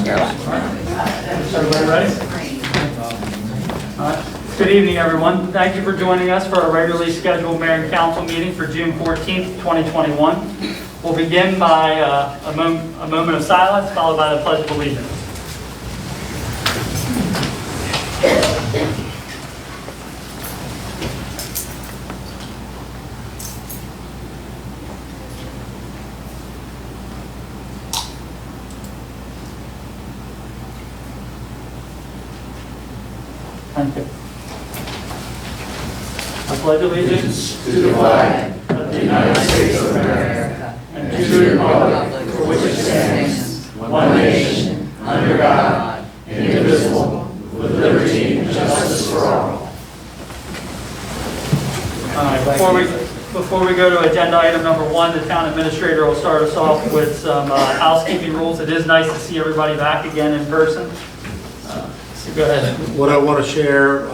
You're live. Everybody ready? All right. Good evening, everyone. Thank you for joining us for our regularly scheduled Mayor and Council meeting for June 14th, 2021. We'll begin by a moment of silence, followed by the Pledge of Allegiance. Thank you. I pledge allegiance to the flag of the United States of America and to the republic for which it stands, one nation, under God, indivisible, with liberty and justice for all. All right, before we go to agenda item number 1, the town administrator will start us off with some housekeeping rules. It is nice to see everybody back again in person. So go ahead. What I want to share,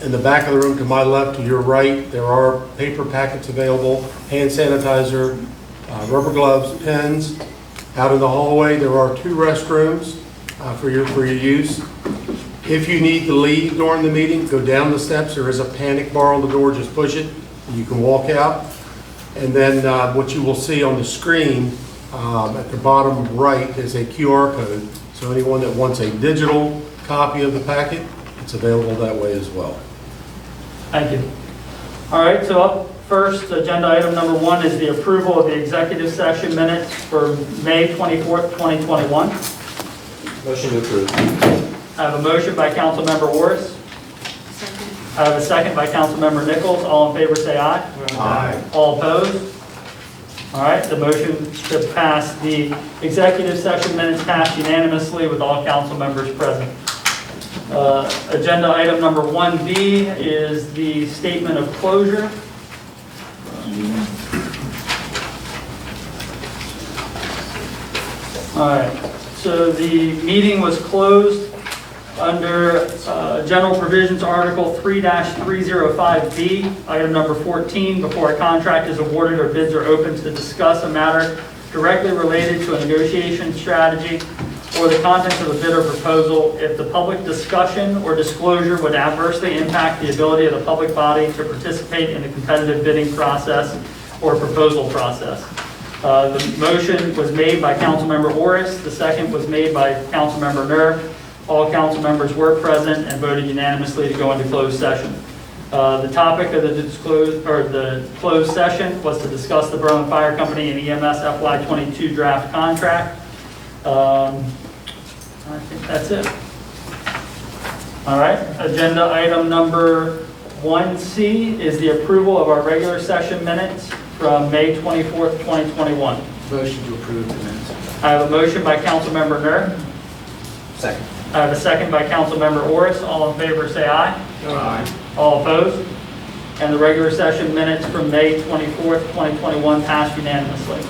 in the back of the room to my left, to your right, there are paper packets available, hand sanitizer, rubber gloves, pens. Out in the hallway, there are 2 restrooms for your use. If you need to leave during the meeting, go down the steps. There is a panic bar on the door. Just push it, and you can walk out. And then what you will see on the screen at the bottom right is a QR code. So anyone that wants a digital copy of the packet, it's available that way as well. Thank you. All right, so up first, agenda item number 1 is the approval of the executive session minutes for May 24th, 2021. Motion to approve. I have a motion by Councilmember Orris. I have a second by Councilmember Nichols. All in favor say aye. Aye. All opposed? All right, the motion to pass the executive session minutes passed unanimously with all council members present. Agenda item number 1B is the statement of closure. All right, so the meeting was closed under General Provisions Article 3-305B, item number 14, before a contract is awarded or bids are open to discuss a matter directly related to a negotiation strategy or the contents of a bid or proposal if the public discussion or disclosure would adversely impact the ability of the public body to participate in the competitive bidding process or proposal process. The motion was made by Councilmember Orris. The second was made by Councilmember Nur. All council members were present and voted unanimously to go into closed session. The topic of the closed session was to discuss the Berlin Fire Company and EMS FY22 draft contract. I think that's it. All right, agenda item number 1C is the approval of our regular session minutes from May 24th, 2021. Motion to approve the minutes. I have a motion by Councilmember Nur. Second. I have a second by Councilmember Orris. All in favor say aye. Aye. All opposed? And the regular session minutes from May 24th, 2021 passed unanimously.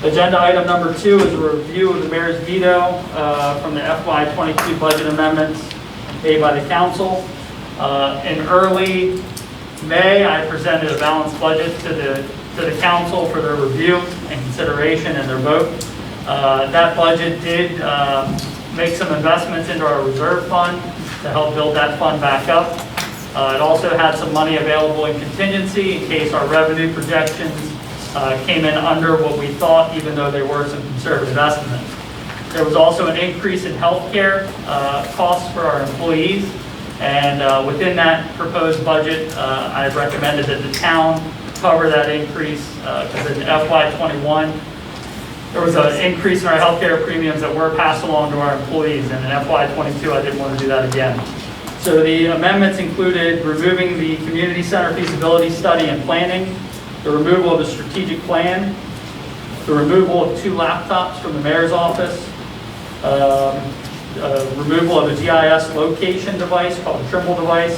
Agenda item number 2 is a review of the mayor's veto from the FY22 budget amendments made by the council. In early May, I presented a balanced budget to the council for their review and consideration and their vote. That budget did make some investments into our reserve fund to help build that fund back up. It also had some money available in contingency in case our revenue projections came in under what we thought, even though there were some conservative estimates. There was also an increase in healthcare costs for our employees, and within that proposed budget, I recommended that the town cover that increase because in FY21, there was an increase in our healthcare premiums that were passed along to our employees, and in FY22, I didn't want to do that again. So the amendments included removing the community center feasibility study and planning, the removal of the strategic plan, the removal of 2 laptops from the mayor's office, removal of a GIS location device called a Trimble device,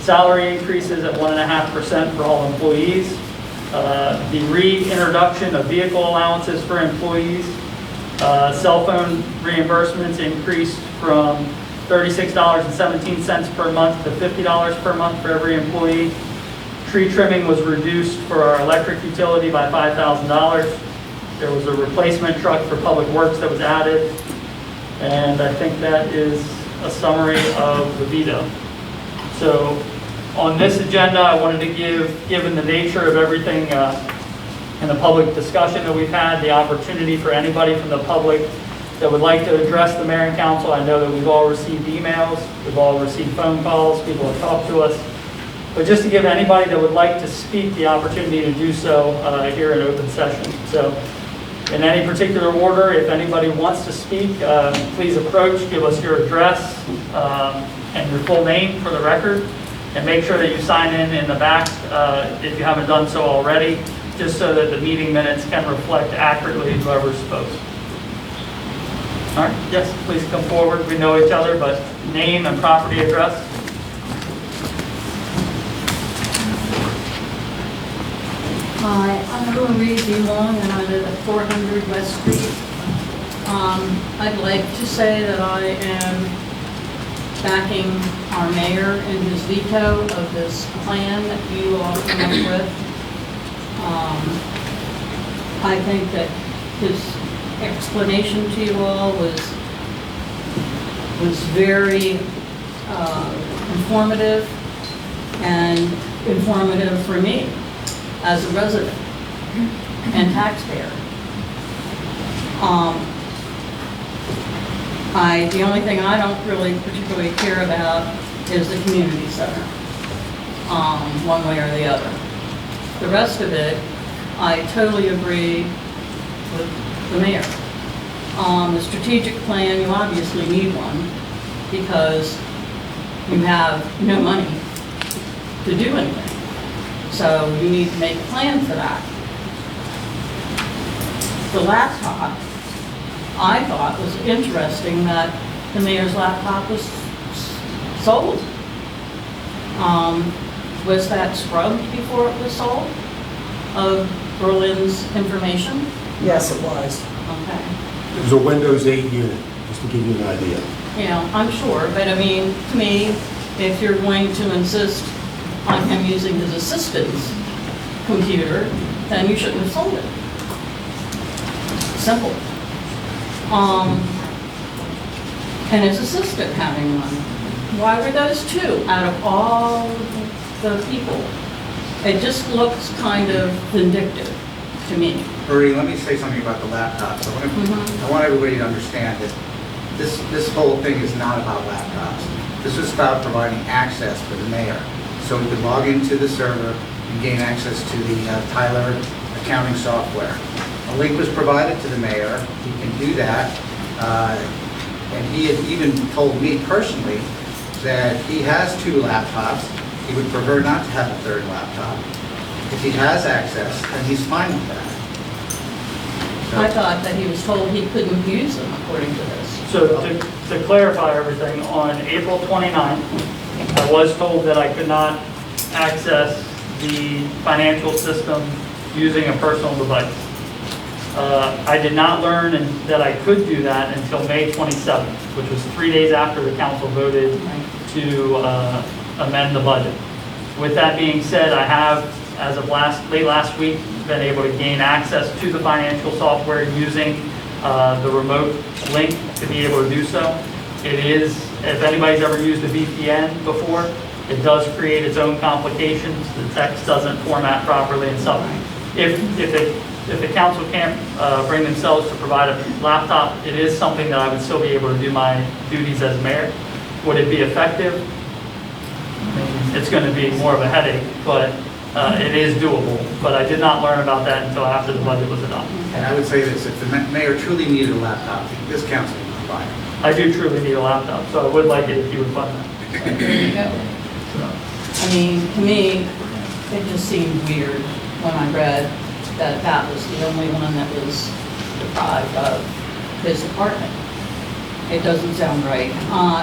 salary increases at 1.5% for all employees, the reintroduction of vehicle allowances for employees, cell phone reimbursements increased from $36.17 per month to $50 per month for every employee. Tree trimming was reduced for our electric utility by $5,000. There was a replacement truck for public works that was added. And I think that is a summary of the veto. So on this agenda, I wanted to given the nature of everything in the public discussion that we've had, the opportunity for anybody from the public that would like to address the mayor and council. I know that we've all received emails, we've all received phone calls, people have talked to us. But just to give anybody that would like to speak the opportunity to do so here in open session. So in any particular order, if anybody wants to speak, please approach, give us your address and your full name for the record. And make sure that you sign in the back if you haven't done so already, just so that the meeting minutes can reflect accurately whoever spoke. All right, yes, please come forward. We know each other, but name and property address. Hi, I'm Marie D. Long, and I live at 400 West Street. I'd like to say that I am backing our mayor in his veto of this plan that you all came up with. I think that his explanation to you all was very informative, and informative for me as a resident and taxpayer. The only thing I don't really particularly care about is the community center, one way or the other. The rest of it, I totally agree with the mayor. The strategic plan, you obviously need one because you have no money to do anything. So you need to make a plan for that. The laptop, I thought was interesting that the mayor's laptop was sold. Was that scrubbed before it was sold of Berlin's information? Yes, it was. Okay. It was a Windows 8 unit, just to give you an idea. Yeah, I'm sure, but I mean, to me, if you're going to insist on him using his assistant's computer, then you shouldn't have sold it. Simple. And his assistant having one. Why were those two out of all the people? It just looks kind of vindictive to me. Marie, let me say something about the laptops. I want everybody to understand that this whole thing is not about laptops. This is about providing access for the mayor, so he could log into the server and gain access to the Tyler accounting software. A link was provided to the mayor. He can do that. And he had even told me personally that he has 2 laptops. He would prefer not to have a 3rd laptop. If he has access, then he's fine with that. I thought that he was told he couldn't use them according to this. So to clarify everything, on April 29th, I was told that I could not access the financial system using a personal device. I did not learn that I could do that until May 27th, which was 3 days after the council voted to amend the budget. With that being said, I have, as of late last week, been able to gain access to the financial software using the remote link to be able to do so. It is, if anybody's ever used a VPN before, it does create its own complications. The text doesn't format properly and stuff. If the council can't bring themselves to provide a laptop, it is something that I would still be able to do my duties as mayor. Would it be effective? I mean, it's going to be more of a headache, but it is doable. But I did not learn about that until after the budget was adopted. And I would say this, if the mayor truly needed a laptop, this council would provide it. I do truly need a laptop, so I would like it if you would fund that. There you go. I mean, to me, it just seemed weird when I read that that was the only one that was deprived of his department. It doesn't sound right.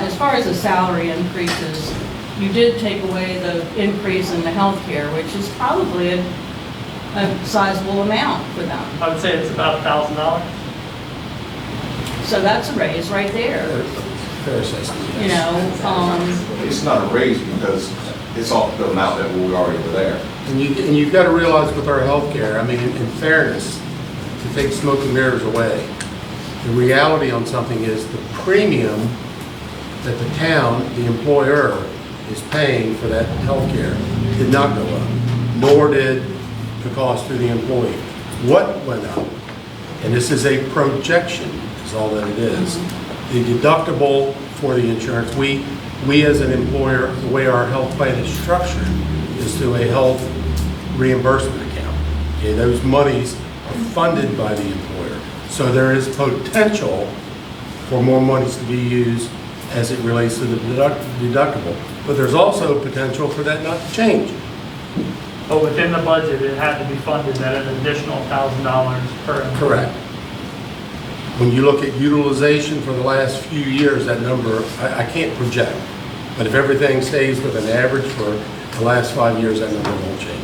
As far as the salary increases, you did take away the increase in the health care, which is probably a sizable amount for them. I would say it's about $1,000. So that's a raise right there, Fair assessment, you yes. know. It's not a raise because it's off the amount that we already were there. And you've got to realize with our healthcare, I mean, in fairness, to take smoke and mirrors away, The reality on something is the premium that the town, the employer, is paying for that health care did not go up, nor did the cost to the employee. What went up, and this is a projection, is all that it is, the deductible for the insurance, we as an employer, the way our health plan is structured, is through a health reimbursement account. Okay, those monies are funded by the employer. So there is potential for more monies to be used as it relates to the deductible. But there's also potential for that not to change. But within the budget, it had to be funded at an additional $1,000 per employee. Correct. When you look at utilization for the last few years, that number, I can't project. But if everything stays with an average for the last 5 years, that number won't change.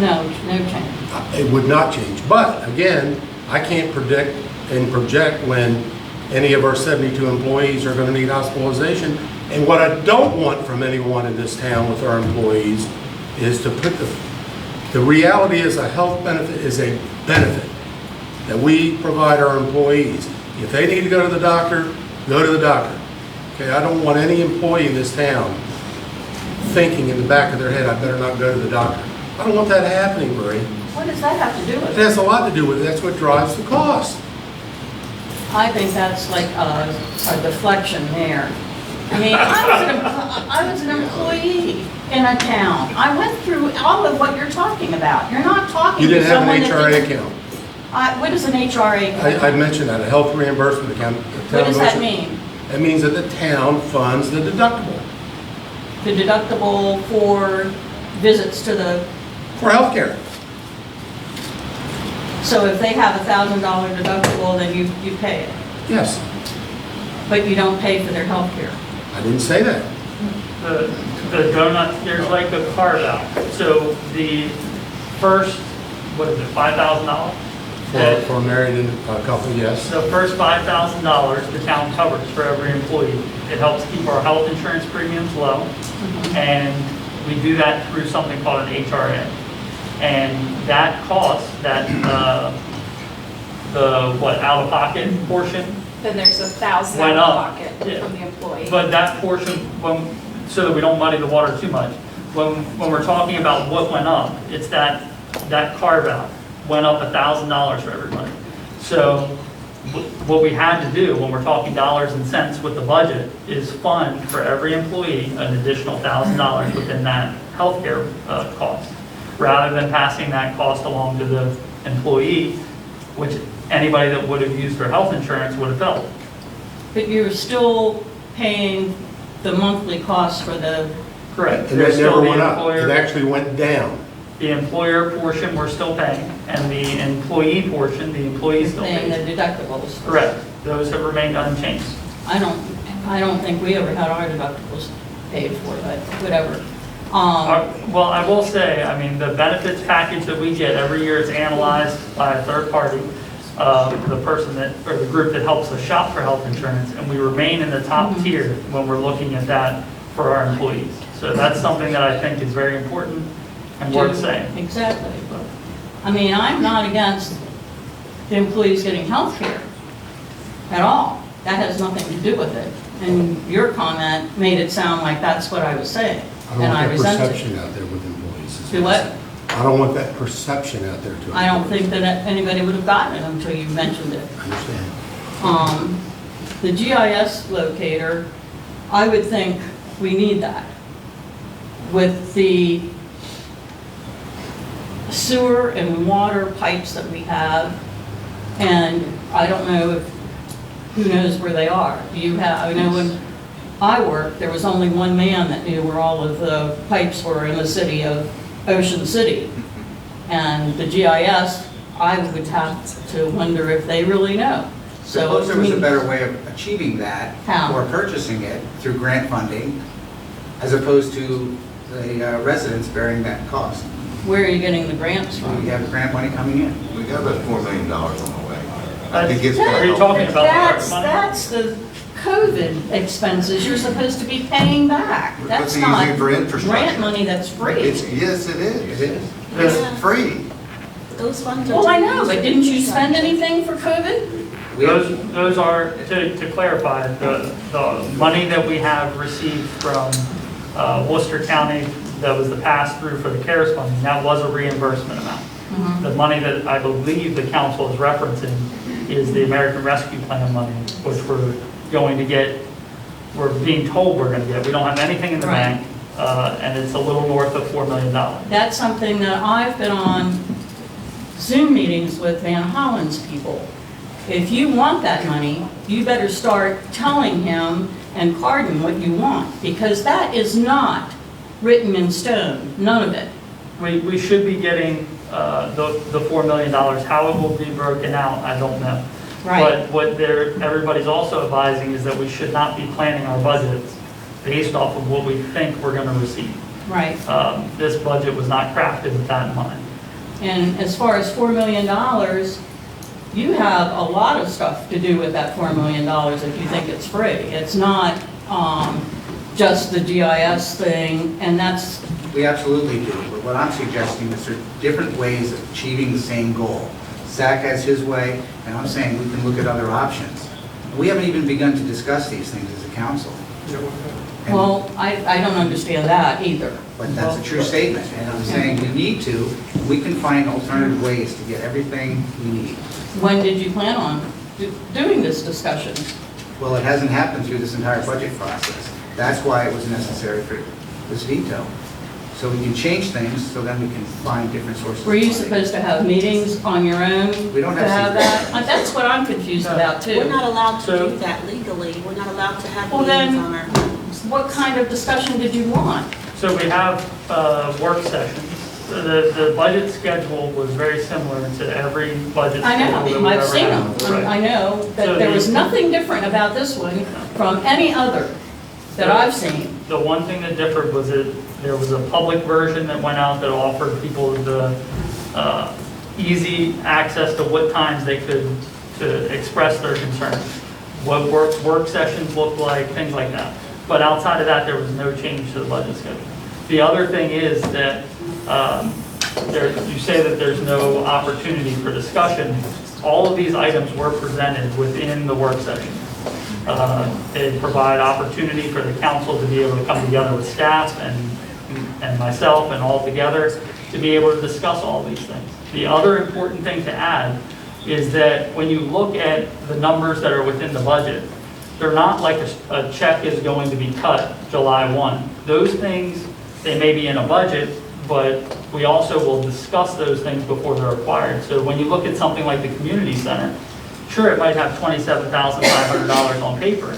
No change. It would not change. But again, I can't predict and project when any of our 72 employees are going to need hospitalization. And what I don't want from anyone in this town with our employees is to put the reality is a health benefit is a benefit that we provide our employees. If they need to go to the doctor, go to the doctor. Okay, I don't want any employee in this town thinking in the back of their head, I better not go to the doctor. I don't want that happening, Marie. What does that have to do with It it? has a lot to do with it. That's what drives the cost. I think that's like a deflection there. I mean, I was an employee in a town. I went through all of what you're talking about. You're not talking You to didn't have someone an that HRA didn't- account. What is an HRA? I mentioned that, a health reimbursement account. What does that mean? That means that the town funds the deductible The deductible for visits to the, for healthcare. so if they have $1,000 deductible, then you pay it. Yes, But you don't pay for their health care. I didn't say that. The donut, there's like a carve out. So the first, what is it, $5,000? For a married couple, yes. The first $5,000 the town covers for every employee. It helps keep our health insurance premiums low, and we do that through something called an HRA. And that cost, that the out-of-pocket portion, Then there's $1,000 Went out up. of pocket Yeah. from the employee. but that portion, so that we don't muddy the water too much, when we're talking about what went up, it's that carve out went up $1,000 for everybody. So what we had to do when we're talking dollars and cents with the budget is fund for every employee an additional $1,000 within that healthcare cost, rather than passing that cost along to the employee, which anybody that would have used their health insurance would have felt. But you're still paying the monthly cost for the, Correct. And There's that still never the went up. employer- It actually went down. The employer portion we're still paying, and the employee portion, the employee still paying the pays. deductibles. Correct. Those have remained unchanged. I don't think we ever had our deductibles paid for, but whatever. Well, I will say, I mean, the benefits package that we get every year is analyzed by a third party, the person that, or the group that helps us shop for health insurance, and we remain in the top tier when we're looking at that for our employees. So that's something that I think is very important and worth saying. Exactly. I mean, I'm not against the employees getting health care at all. That has nothing to do with it. And your comment made it sound like that's what I was saying. I don't And I want that resent it. perception out there with employees. is Do what I'm what? saying. I don't want that perception out there to. I don't employees. think that anybody would have gotten it until you mentioned it. I understand. The GIS locator, I would think we need that. With the sewer and water pipes that we have, and I don't know if, who knows where they are. Do you have, I know when I worked, there was only one man that knew where all of the pipes were in the city of Ocean City. And the GIS, I would have to wonder if they really know. Suppose there was a I mean, better way of achieving that. How? Or purchasing it through grant funding, as opposed to the residents bearing that cost. Where are you getting the grants We from? have grant money coming in. We got about $4 million on the way. I think it's Are you gonna help. talking about the ARP That's, money? that's the COVID expenses you're supposed to be paying back. But That's they're not using it for infrastructure. grant money that's free. Yes, it is. It is. It's free. Those funds are. Well, I know, but didn't you spend anything for COVID? We have- Those are, to clarify, the money that we have received from Worcester County that was the pass-through for the CARES funding, that was a reimbursement amount. The money that I believe the council is referencing is the American Rescue Plan money, which we're going to get, we're being told we're going to get. We don't have anything in the Right. bank, and it's a little north of $4 million. That's something that I've been on Zoom meetings with Van Hollen's people. If you want that money, you better start telling him and Cardin what you want, because that is not written in stone, none of it. We should be getting the $4 million. How it will be broken out, I don't know. But what everybody's also advising is that we should not be planning our budgets based off of what we think we're going to receive. Right. This budget was not crafted with that in mind. And as far as $4 million, you have a lot of stuff to do with that $4 million if you think it's free. It's not just the GIS thing, and that's, We absolutely do, but what I'm suggesting is there are different ways of achieving the same goal. Zach has his way, and I'm saying we can look at other options. We haven't even begun to discuss these things as a council. And- well, I don't understand that either. But that's a true statement, and I'm saying we need to, we can find alternative ways to get everything we need. When did you plan on doing this discussion? Well, it hasn't happened through this entire budget process. That's why it was necessary for this veto. So we can change things, so then we can find different sources. Were you of money. supposed to have meetings on your own We don't to have have that? That's what I'm confused about We're too. not allowed to So- do that legally. We're not allowed to have Well, meetings then- on our phones. What kind of discussion did you want? So we have work sessions. The budget schedule was very similar to every budget I schedule that know, we've I've ever seen had. them. Right. I know So that there was the- nothing different about this one from any other that I've seen. The one thing that differed was that there was a public version that went out that offered people the easy access to what times they could to express their concerns, what work sessions looked like, things like that. But outside of that, there was no change to the budget schedule. The other thing is that you say that there's no opportunity for discussion. All of these items were presented within the work session. They provide opportunity for the council to be able to come together with staff and myself and all together to be able to discuss all these things. The other important thing to add is that when you look at the numbers that are within the budget, they're not like a check is going to be cut July 1. Those things, they may be in a budget, but we also will discuss those things before they're acquired. So when you look at something like the community center, sure, it might have $27,500 on paper,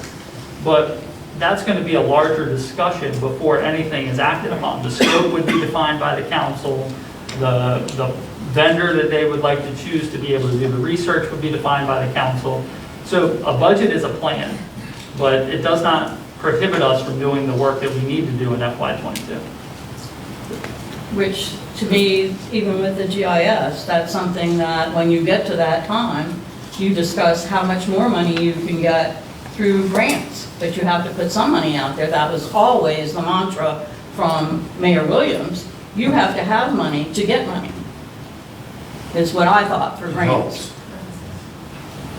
but that's going to be a larger discussion before anything is acted upon. The scope would be defined by the council, the vendor that they would like to choose to be able to do the research would be defined by the council. So a budget is a plan, but it does not prohibit us from doing the work that we need to do in FY22. Which, to me, even with the GIS, that's something that when you get to that time, you discuss how much more money you can get through grants, but you have to put some money out there. That was always the mantra from Mayor Williams. You have to have money to get money, is what I thought for grants.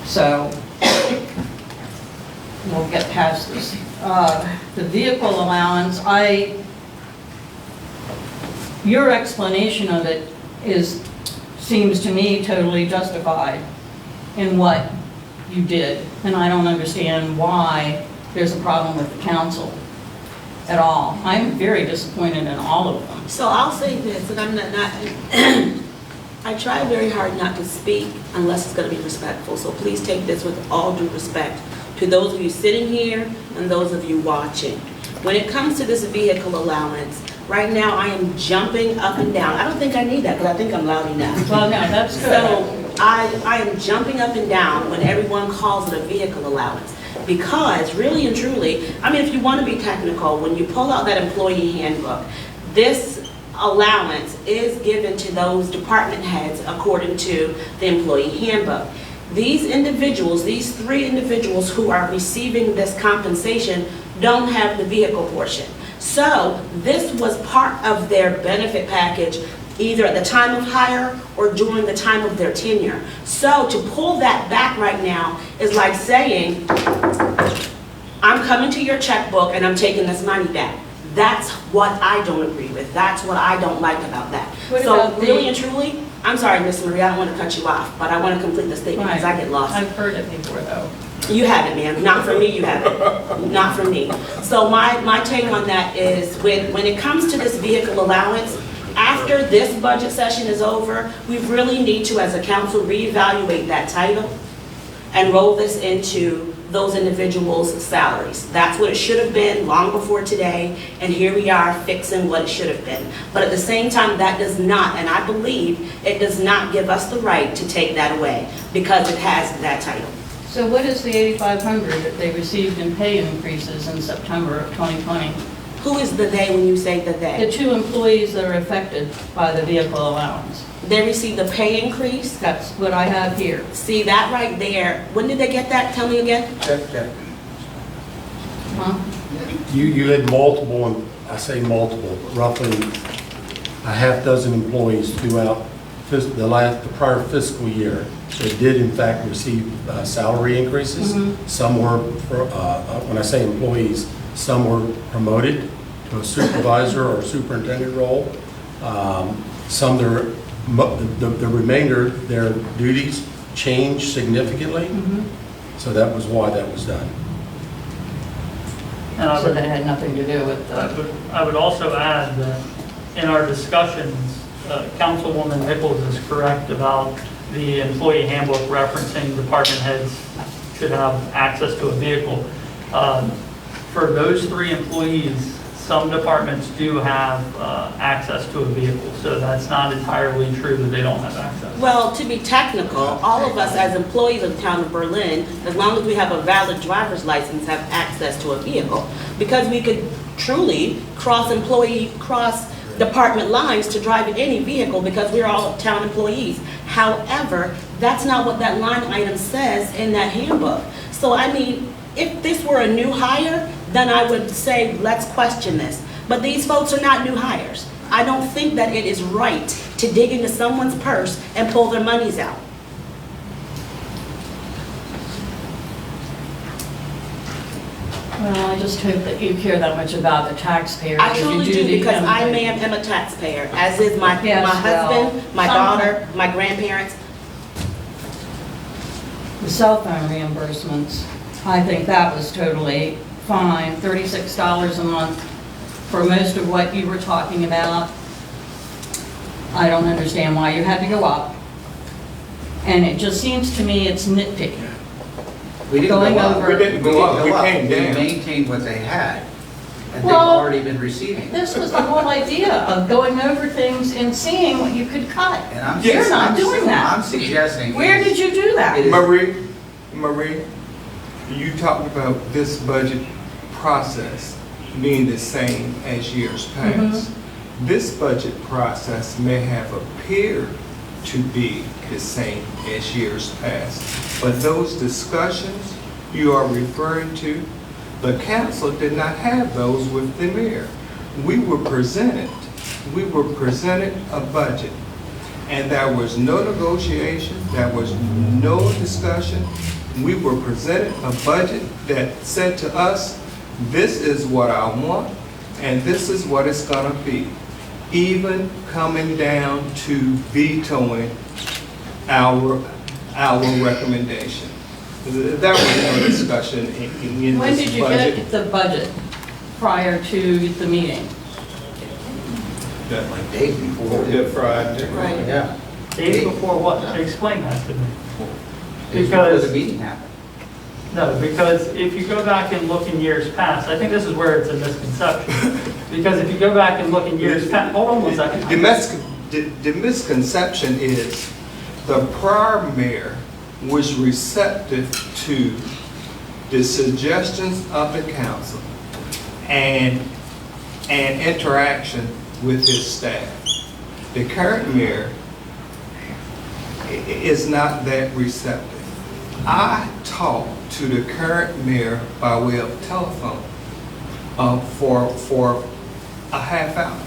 So, we'll get past this. The vehicle allowance, your explanation of it seems to me totally justified in what you did, and I don't understand why there's a problem with the council at all. I'm very disappointed in all of them. So I'll say this, and I'm not I try very hard not to speak unless it's going to be respectful. So please take this with all due respect to those of you sitting here and those of you watching. When it comes to this vehicle allowance, right now I am jumping up and down. I don't think I need that because I think I'm loud enough. Well, no, that's good. So I am jumping up and down when everyone calls it a vehicle allowance. Because really and truly, I mean, if you want to be technical, when you pull out that employee handbook, this allowance is given to those department heads according to the employee handbook. These individuals, these 3 individuals who are receiving this compensation don't have the vehicle portion. So this was part of their benefit package either at the time of hire or during the time of their tenure. So to pull that back right now is like saying, I'm coming to your checkbook and I'm taking this money back. That's what I don't agree with. That's what I don't like about that. What So about the- really and truly, I'm sorry, Ms. Marie, I don't want to cut you off, but I want to complete the statement because I get lost. I've heard it before, though. You haven't, ma'am. Not for me, you haven't. Not for me. So my take on that is when it comes to this vehicle allowance, after this budget session is over, we really need to, as a council, reevaluate that title and roll this into those individuals' salaries. That's what it should have been long before today, and here we are fixing what it should have been. But at the same time, that does not, and I believe it does not give us the right to take that away because it has that title. So what is the $8,500 that they received in pay increases in September of 2020? Who is the they when you say the they? The 2 employees that are affected by the vehicle allowance. They received a pay increase. That's what I have here. See, that right there, when did they get that? Tell me again. Check. Huh? You had multiple, and I say multiple, roughly a half dozen employees throughout the prior fiscal year that did in fact receive salary increases. Some were, when I say employees, some were promoted to a supervisor or superintendent role. Some, the remainder, their duties changed significantly. So that was why that was done. And I So would, that had nothing to do with I would also add that in our discussions, Councilwoman Nichols is correct about the employee handbook referencing department heads should have access to a vehicle. For those 3 employees, some departments do have access to a vehicle, so that's not entirely true that they don't have access. Well, to be technical, all of us as employees of the town of Berlin, as long as we have a valid driver's license, have access to a vehicle. Because we could truly cross department lines to drive in any vehicle because we're all town employees. However, that's not what that line item says in that handbook. So I mean, if this were a new hire, then I would say, let's question this. But these folks are not new hires. I don't think that it is right to dig into someone's purse and pull their monies out. Well, I just hope that you care that much about the taxpayer. I as you truly do the because I, employee. ma'am, am a taxpayer, as is my Yes, husband, well, my some- daughter, my grandparents. The cell phone reimbursements, I think that was totally fine, $36 a month for most of what you were talking about. I don't understand why you had to go up. And it just seems to me it's nitpicking. We didn't Going go up. over- We didn't go up, we came We down. maintained what they had, and they've Well, already been receiving. This was the whole idea of going over things and seeing what you could cut. And I'm You're not I'm- doing that. I'm suggesting. Where did you do that? It is- Marie, you talked about this budget process being the same as years past. This budget process may have appeared to be the same as years past, but those discussions you are referring to, the council did not have those with the mayor. We were presented a budget, and there was no negotiation, there was no discussion. We were presented a budget that said to us, this is what I want, and this is what it's gonna be. Even coming down to vetoing our recommendation. There was no discussion in When this did you budget. get the budget prior to the meeting? Like days before. Good Friday. Right. Yeah. Days before what? Explain that to me. Days before Because- the meeting happened. No, because if you go back and look in years past, I think this is where it's a misconception. Because if you go back and look in years past, hold on 1 second. The misconception is the prior mayor was receptive to the suggestions of the council and interaction with his staff. The current mayor is not that receptive. I talked to the current mayor by way of telephone for a half hour.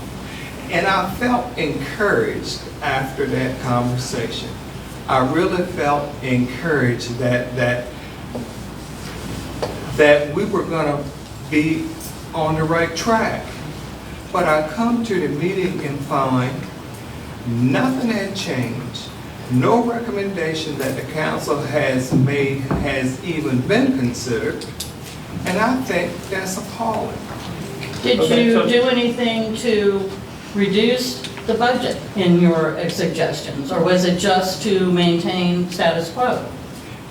And I felt encouraged after that conversation. I really felt encouraged that we were gonna be on the right track. But I come to the meeting and find nothing had changed. No recommendation that the council has made has even been considered. And I think that's appalling. Did Okay, you so- do anything to reduce the budget in your suggestions? Or was it just to maintain status quo?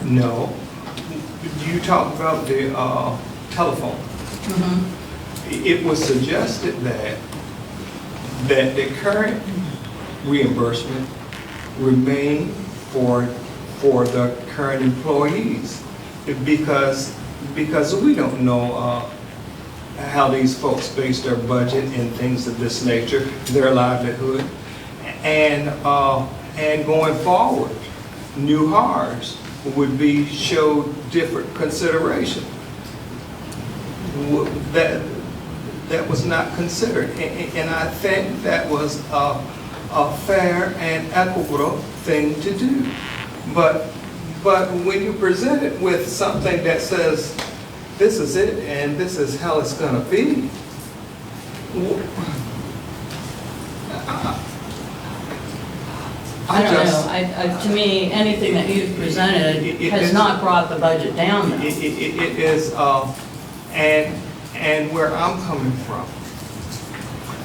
No. You talked about the telephone. It was suggested that the current reimbursement remain for the current employees because we don't know how these folks base their budget and things of this nature, their livelihood, and going forward, new hires would be showed different consideration. That was not considered, and I think that was a fair and equitable thing to do. But when you present it with something that says, this is it and this is how it's gonna be, I don't know. To me, anything that you've presented has not brought the budget down, though. It is, and where I'm coming from,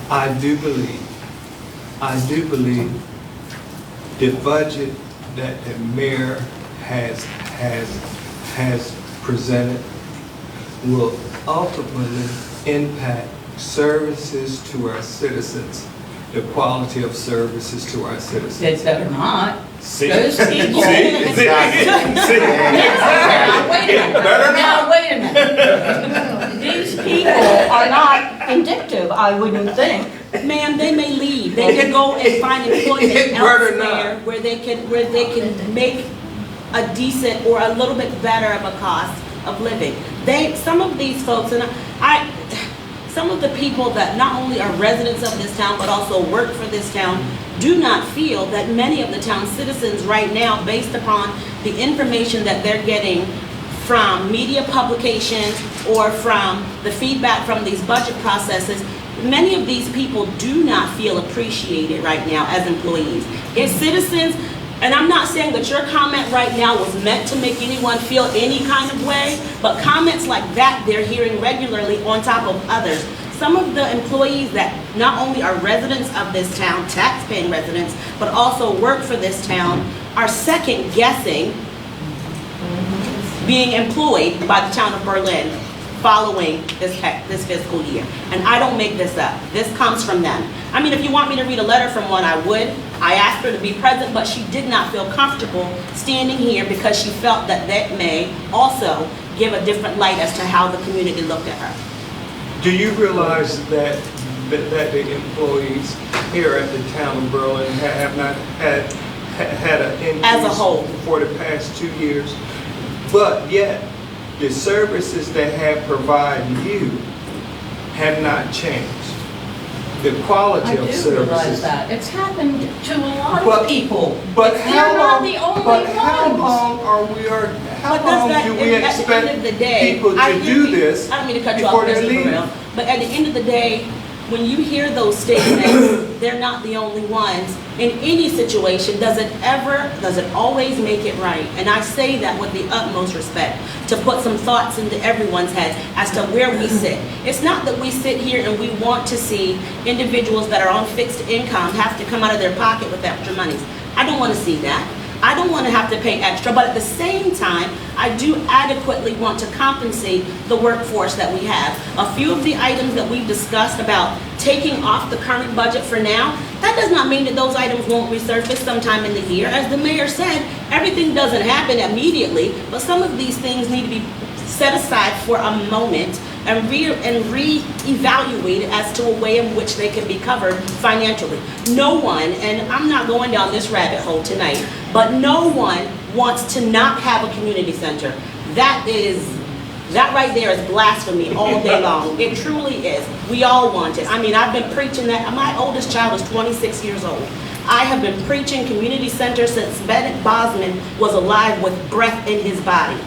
I do believe the budget that the mayor has presented will ultimately impact services to our citizens, the quality of services to our citizens. It better not. See? Those people. See? Now, wait a minute. These people are not vindictive, I wouldn't think. Ma'am, they may leave. They can go and find employment It better elsewhere not. where they can make a decent or a little bit better of a cost of living. Some of these folks, and some of the people that not only are residents of this town but also work for this town do not feel that many of the town's citizens right now, based upon the information that they're getting from media publications or from the feedback from these budget processes, many of these people do not feel appreciated right now as employees. As citizens, and I'm not saying that your comment right now was meant to make anyone feel any kind of way, but comments like that they're hearing regularly on top of others. Some of the employees that not only are residents of this town, tax-paying residents, but also work for this town, are second guessing being employed by the town of Berlin following this fiscal year. And I don't make this up. This comes from them. I mean, if you want me to read a letter from one, I would. I asked her to be present, but she did not feel comfortable standing here because she felt that that may also give a different light as to how the community looked at her. Do you realize that the employees here at the town of Berlin have not had an increase As a whole. for the past 2 years? But yet, the services they have provided you have not changed. The quality I of do services. realize that. It's happened to a lot But- of people. But They're how not long? the only But how ones. long are we? How But long does do that, we at the expect end of the day, people I to hear do you- this I don't mean to cut you before off, they Mr. leave? Burrell, but at the end of the day, when you hear those statements, they're not the only ones. In any situation, does it always make it right? And I say that with the utmost respect, to put some thoughts into everyone's head as to where we sit. It's not that we sit here and we want to see individuals that are on fixed income have to come out of their pocket with extra monies. I don't want to see that. I don't want to have to pay extra, but at the same time, I do adequately want to compensate the workforce that we have. A few of the items that we've discussed about taking off the current budget for now, that does not mean that those items won't resurface sometime in the year. As the mayor said, everything doesn't happen immediately, but some of these things need to be set aside for a moment and re-evaluated as to a way in which they can be covered financially. No one, and I'm not going down this rabbit hole tonight, but no one wants to not have a community center. That is That right there is blasphemy all day long. It truly is. We all want it. I mean, I've been preaching that. My oldest child is 26 years old. I have been preaching community center since Bennett Bosman was alive with breath in his body.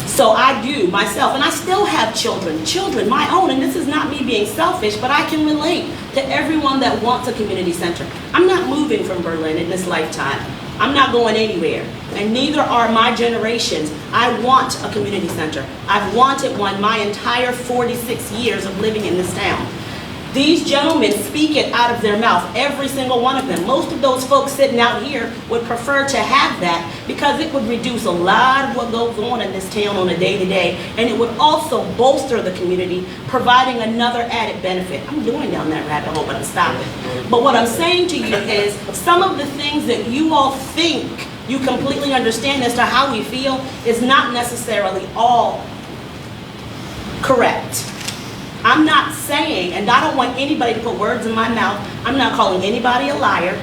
So I do myself, and I still have children, my own, and this is not me being selfish, but I can relate to everyone that wants a community center. I'm not moving from Berlin in this lifetime. I'm not going anywhere, and neither are my generations. I want a community center. I've wanted one my entire 46 years of living in this town. These gentlemen speak it out of their mouth, every single one of them. Most of those folks sitting out here would prefer to have that because it would reduce a lot of what goes on in this town on a day-to-day, and it would also bolster the community, providing another added benefit. I'm going down that rabbit hole, but I'm stopping. But what I'm saying to you is some of the things that you all think you completely understand as to how we feel is not necessarily all correct. I'm not saying, and I don't want anybody to put words in my mouth, I'm not calling anybody a liar.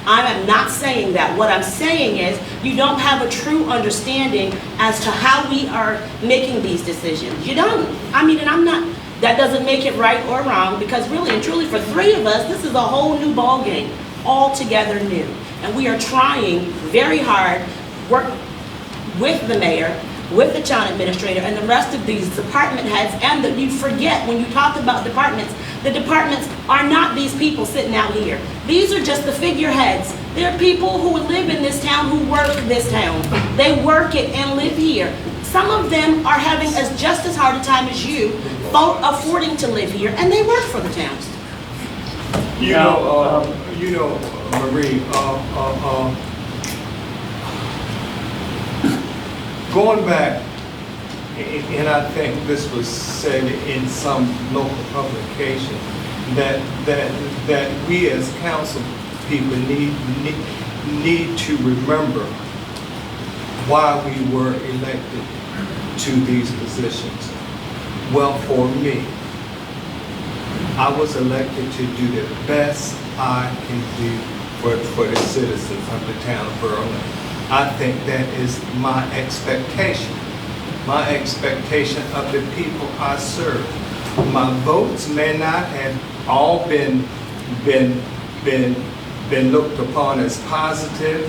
I am not saying that. What I'm saying is you don't have a true understanding as to how we are making these decisions. You don't. I mean, and I'm not, that doesn't make it right or wrong, because really and truly for three of us, this is a whole new ball game, altogether new. And we are trying very hard, work with the mayor, with the town administrator and the rest of these department heads, and that you forget when you talk about departments, the departments are not these people sitting out here. These are just the figureheads. They're people who live in this town, who work this town. They work it and live here. Some of them are having just as hard a time as you, affording to live here, and they work for the town. Marie, going back, and I think this was said in some local publication, that we as council people need to remember why we were elected to these positions. Well, for me, I was elected to do the best I can do for the citizens of the town of Berlin. I think that is my expectation of the people I serve. My votes may not have all been looked upon as positive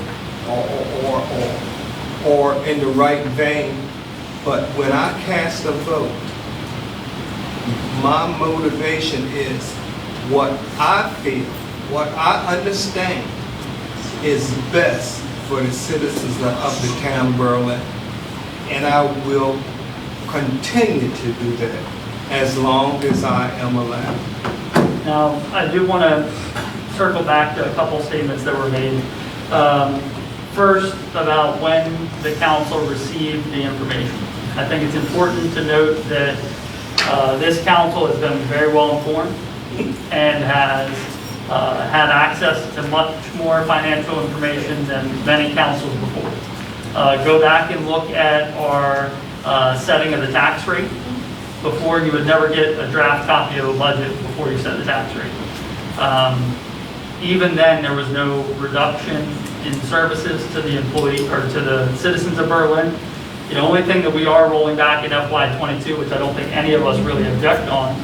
or in the right vein, but when I cast a vote, my motivation is what I feel, what I understand is best for the citizens of the town of Berlin, and I will continue to do that as long as I am allowed. Now, I do want to circle back to a couple statements that were made. First, about when the council received the information. I think it's important to note that this council has been very well informed and has had access to much more financial information than many councils before. Go back and look at our setting of the tax rate. Before, you would never get a draft copy of a budget before you set the tax rate. Even then, there was no reduction in services to the employee or to the citizens of Berlin. The only thing that we are rolling back in FY22, which I don't think any of us really object on,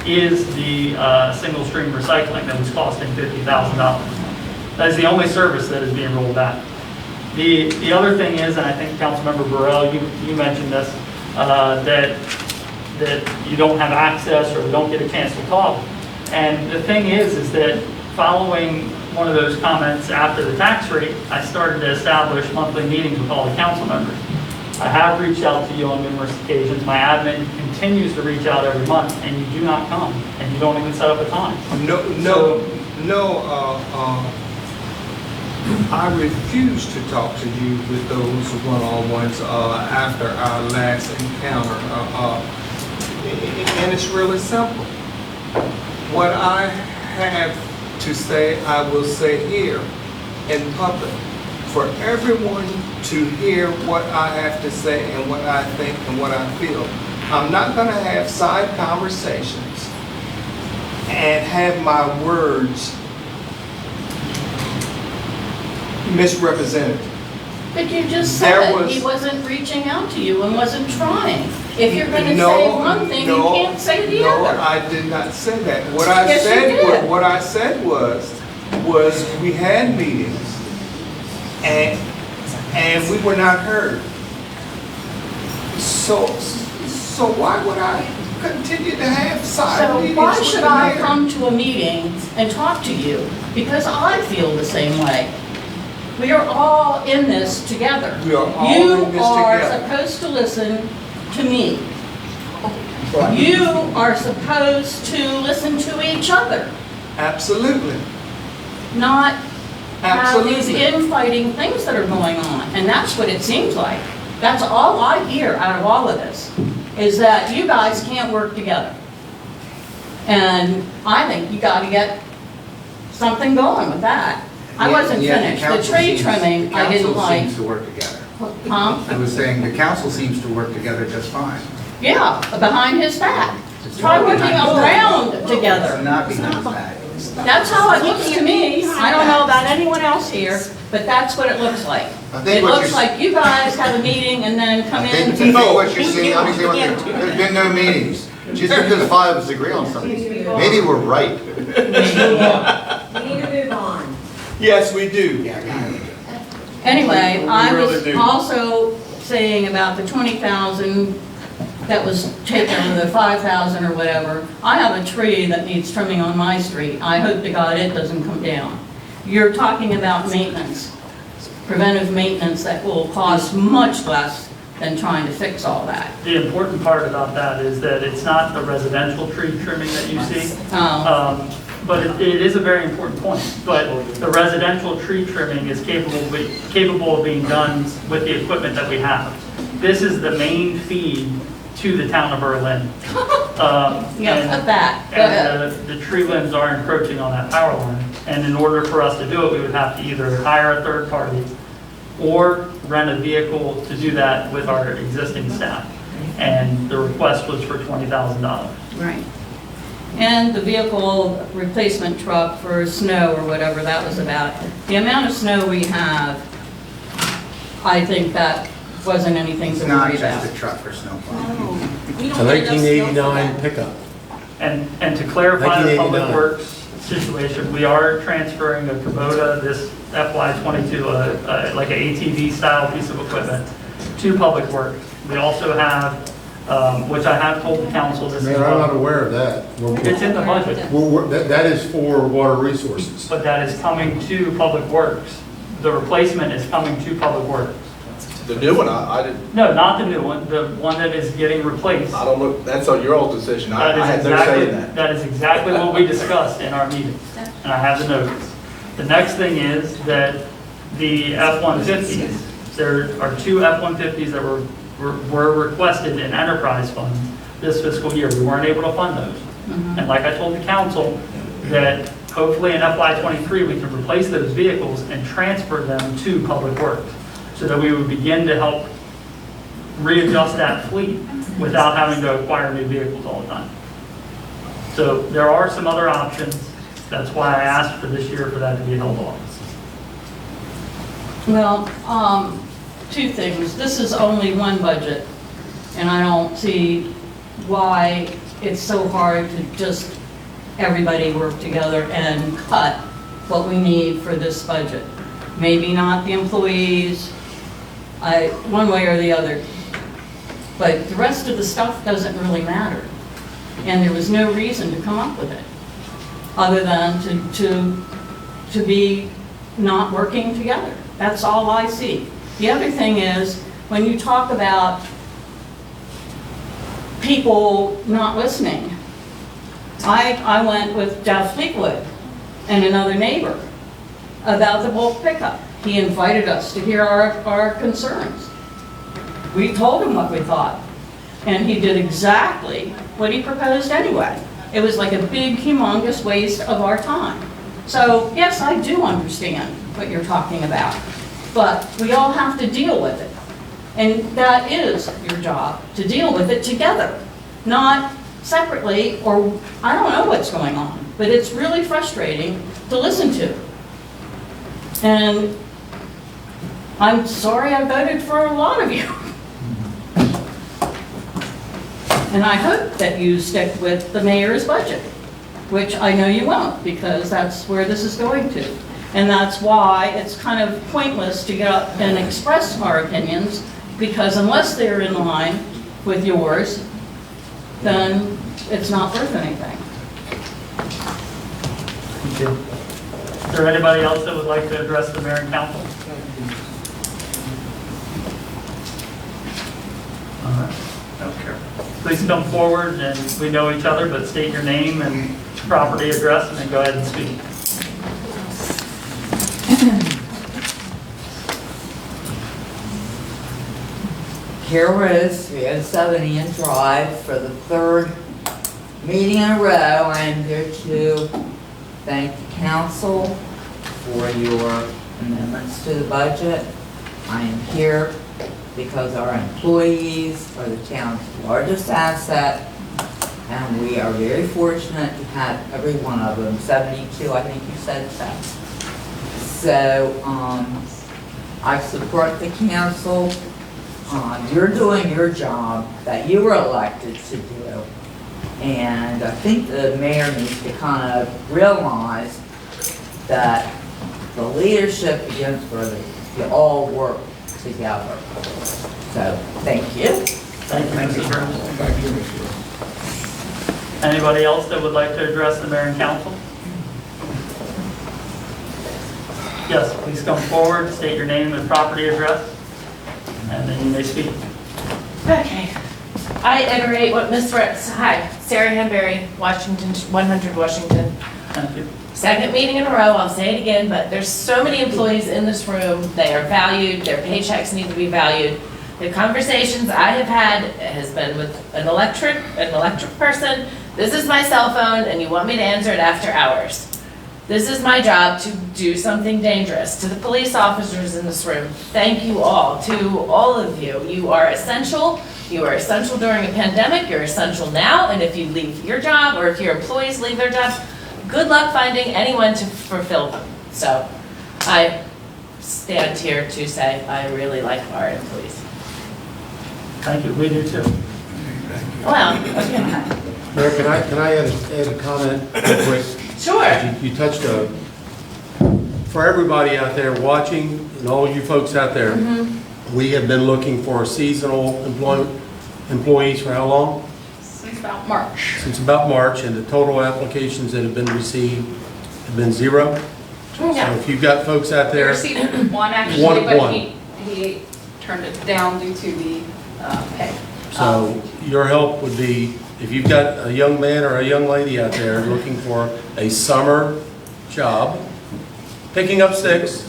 is the single stream recycling that was costing $50,000. That is the only service that is being rolled back. The other thing is, and I think Councilmember Burrell, you mentioned this, that you don't have access or don't get a chance to talk. And the thing is that following one of those comments after the tax rate, I started to establish monthly meetings with all the council members. I have reached out to you on numerous occasions. My admin continues to reach out every month, and you do not come, and you don't even set up a time. I refuse to talk to you with those one-on-ones after our last encounter. And it's really simple. What I have to say, I will say here in public, for everyone to hear what I have to say and what I think and what I feel. I'm not going to have side conversations and have my words misrepresented. But you just There said was- he wasn't reaching out to you and wasn't trying. If you're gonna No, say one thing, you no, can't say the No, other. I did not say that. What I Yes, you said did. what I said was we had meetings and we were not heard. So why would I continue to have side So meetings why with should the I mayor? come to a meeting and talk to you? Because I feel the same way. We are all in this together. We are all in this You are together. supposed to listen to me. You are supposed to listen to each other, Absolutely, not have these absolutely. infighting things that are going on. And that's what it seems like. That's all I hear out of all of this, is that you guys can't work together. And I think you gotta get something going with that. I wasn't Yeah, the finished. The council tree seems- trimming, I the didn't council like. seems to work together. Huh? I was saying the council seems to work together just fine. Yeah, behind his back. Try working around It's together. not behind his back. That's how it looks to me. I don't know about anyone else here, but that's what it looks like. I think It what looks you're- like you guys have a meeting and then come I in. think what you're seeing, there's been no meetings. Just because five of us agree on something, maybe we're right. We need to move on. Yes, we do. Anyway, I We really was do. also saying about the 20,000 that was taken, or the 5,000 or whatever. I have a tree that needs trimming on my street. I hope to God it doesn't come down. You're talking about maintenance, preventive maintenance that will cost much less than trying to fix all that. The important part about that is that it's not the residential tree trimming that you see. Oh, But it is a very important point. But the residential tree trimming is capable of being done with the equipment that we have. This is the main feed to the town of Berlin. yeah, cut that. Go ahead. And the tree limbs are encroaching on that power line. And in order for us to do it, we would have to either hire a third party or rent a vehicle to do that with our existing staff. And the request was for $20,000. Right. And the vehicle replacement truck for snow or whatever that was about. The amount of snow we have, I think that wasn't anything It's to not worry just about. a truck for snowplow. It's a 1989 pickup. And to clarify the public 1989. works situation, we are transferring a Kubota, this FY22, like an ATV style piece of equipment, to public works. We also have, which I have told the council this as Mayor, I'm not well. aware of that. It's in the budget, That is for water resources. but that is coming to public works. The replacement is coming to public works. The new one, I didn't, No, not the new one, the one that is getting replaced. I don't look, that's on your old decision. I That had is no say exactly, in that. that is exactly what we discussed in our meeting, and I have the notes. The next thing is that the F-150s, there are two F-150s that were requested in enterprise funds this fiscal year. We weren't able to fund those. And like I told the council, that hopefully in FY23, we can replace those vehicles and transfer them to public works, so that we would begin to help readjust that fleet without having to acquire new vehicles all the time. So there are some other options. That's why I asked for this year for that to be held off. Well, two things. This is only one budget, and I don't see why it's so hard to just everybody work together and cut what we need for this budget. Maybe not the employees, one way or the other. But the rest of the stuff doesn't really matter. And there was no reason to come up with it, other than to be not working together. That's all I see. The other thing is, when you talk about people not listening, I went with Jeff Fleetwood and another neighbor about the bulk pickup. He invited us to hear our concerns. We told him what we thought, and he did exactly what he proposed anyway. It was like a big, humongous waste of our time. So, yes, I do understand what you're talking about, but we all have to deal with it. And that is your job, to deal with it together, not separately, or I don't know what's going on, but it's really frustrating to listen to. And I'm sorry I voted for a lot of you. And I hope that you stick with the mayor's budget, which I know you won't, because that's where this is going to. And that's why it's kind of pointless to get up and express our opinions, because unless they're in line with yours, then it's not worth anything. Thank you. Is there anybody else that would like to address the mayor and council? All right. Okay. Please come forward, and we know each other, but state your name and property address, and then go ahead and speak. Here is 307 Ian Drive for the third meeting in a row. I am here to thank the council for your amendments to the budget. I am here because our employees are the town's largest asset, and we are very fortunate to have every one of them, 72, I think you said that. So, I support the council. You're doing your job that you were elected to do. And I think the mayor needs to kind of realize that the leadership begins where you all work together. So, thank you. Thank you, Mrs. Burns. Anybody else that would like to address the mayor and council? Yes, please come forward, state your name and property address, and then you may speak. Okay. I iterate what Ms. Ritz, hi, Sarah Hanberry, Washington, 100 Washington. Thank you. Second meeting in a row, I'll say it again, but there's so many employees in this room. They are valued, their paychecks need to be valued. The conversations I have had has been with an electric person. This is my cell phone, and you want me to answer it after hours. This is my job to do something dangerous. To the police officers in this room, thank you all. To all of you, you are essential. You are essential during a pandemic. You're essential now. And if you leave your job, or if your employees leave their jobs, good luck finding anyone to fulfill them. So I stand here to say I really like our employees. Thank you. We do too. Well, okay. Mayor, can I add a comment real quick? Sure. You touched for everybody out there watching and all you folks out there, we have been looking for seasonal employees for how long? Since about March. Since about March, and the total applications that have been received have been 0. So if you've got folks out We there. received one actually, One. but he turned it down due to the pay. So your help would be, if you've got a young man or a young lady out there looking for a summer job, picking up sticks,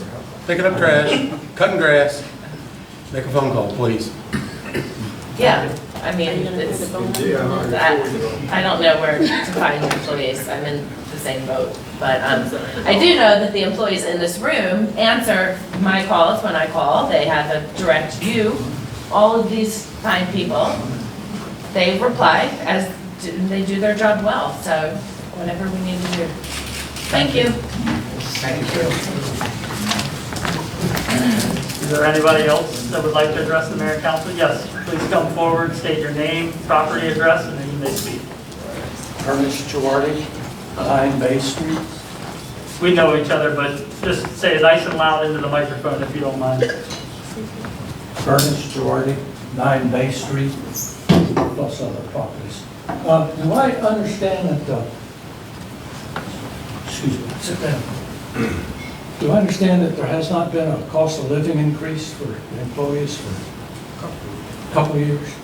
picking up trash, cutting grass, make a phone call, please. Yeah, I mean, it's, I don't know where to find employees. I'm in the same boat. But I do know that the employees in this room answer my calls when I call. They have a direct view. All of these fine people, they reply as they do their job well. So whatever we need to do. Thank you. Thank you. Is there anybody else that would like to address the mayor and council? Yes, please come forward, state your name, property address, and then you may speak. Ernest Girardi, 9 Bay Street. We know each other, but just say it nice and loud into the microphone if you don't mind. Ernest Girardi, 9 Bay Street, plus other properties. Do I understand that, excuse me, sit down. Do I understand that there has not been a cost of living increase for employees for a couple of years?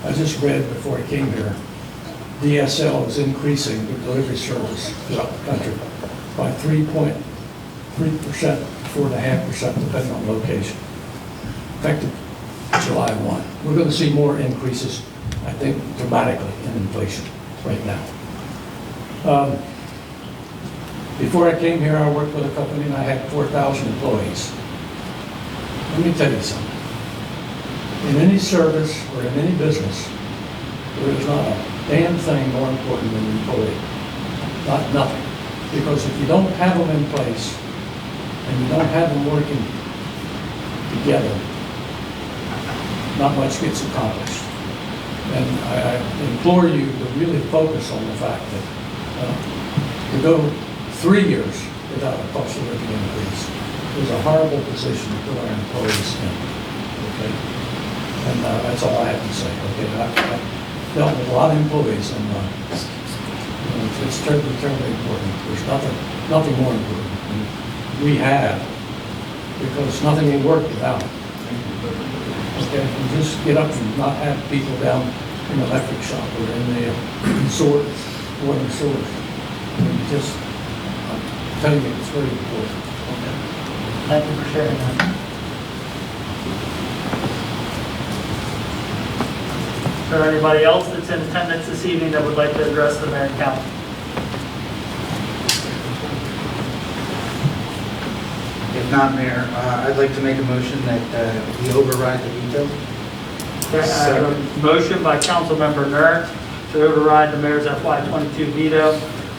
I just read before I came here, DSL is increasing the delivery service throughout the country by 3.3%, 4.5%, depending on location, effective July 1. We're going to see more increases, I think, dramatically in inflation right now. Before I came here, I worked with a company and I had 4,000 employees. Let me tell you something. In any service or in any business, there is not a damn thing more important than the employee. Not nothing. Because if you don't have them in place, and you don't have them working together, not much gets accomplished. And I implore you to really focus on the fact that to go 3 years without a cost of living increase is a horrible position to put our employees in, okay? And that's all I have to say, okay? I've dealt with a lot of employees, and it's terribly, terribly important. There's nothing more important. And we have, because nothing will work without it. Okay, you just get up and not have people down in the electric shop or in the water source. And just, I'm telling you, it's very important. Okay. Thank you for sharing that. Is there anybody else that's in attendance this evening that would like to address the mayor and council? If not, Mayor, I'd like to make a motion that we override the veto. Okay, I have a motion by Councilmember Nerd to override the mayor's FY22 veto,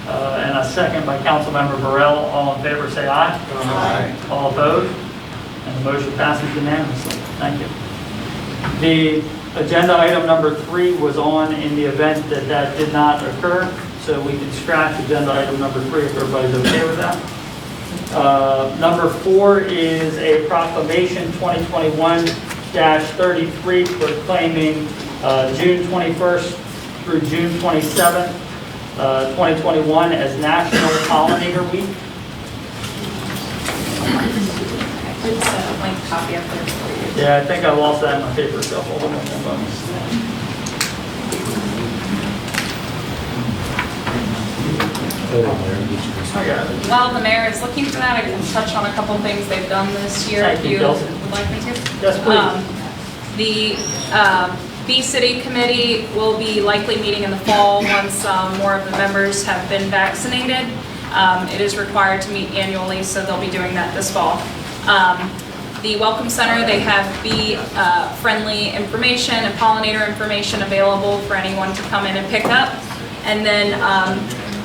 and a second by Councilmember Burrell. All in favor, say aye. Aye. All opposed? And the motion passes unanimously. Thank you. The agenda item number 3 was on in the event that that did not occur, so we can scratch agenda item number 3 if everybody's okay with that. Number 4 is a proclamation 2021-33 proclaiming June 21st through June 27th, 2021 as National Pollinator Week. It's a blank copy up there for you. Yeah, I think I lost that in my paper shuffle. Hold on one moment. I got it. While the mayor is looking for that, I can touch on a couple things they've done this year, Thank if you, you Kelsey. would like me to. Yes, please. The Bee City Committee will be likely meeting in the fall once more of the members have been vaccinated. It is required to meet annually, so they'll be doing that this fall. The Welcome Center, they have bee-friendly information and pollinator information available for anyone to come in and pick up. And then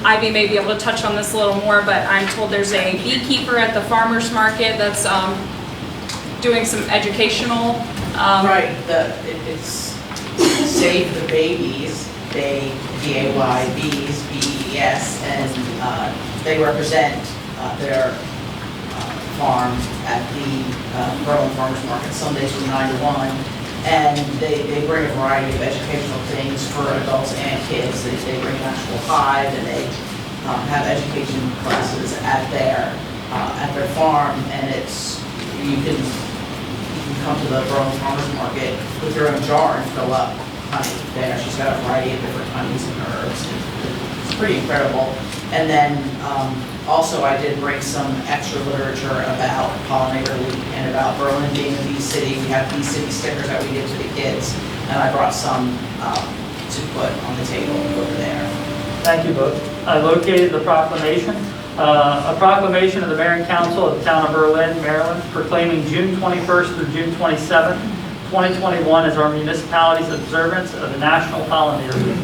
Ivy may be able to touch on this a little more, but I'm told there's a beekeeper at the farmer's market that's doing some educational. Right, it's Save the Babies, BAYBs, BES, and they represent their farm at the Berlin Farmers Market Sundays from 9 to 1. And they bring a variety of educational things for adults and kids. They bring an actual hive, and they have education classes at their farm. And you can come to the Berlin Farmers Market with your own jar and fill up honey there. She's got a variety of different honeys and herbs. It's pretty incredible. And then also I did bring some extra literature about Pollinator Week and about Berlin being a bee city. We have bee city stickers that we give to the kids, and I brought some to put on the table over there. Thank you both. I located the proclamation. A proclamation of the Mayor and Council of the Town of Berlin, Maryland, proclaiming June 21st through June 27th, 2021 as our municipality's observance of the National Pollinator Week.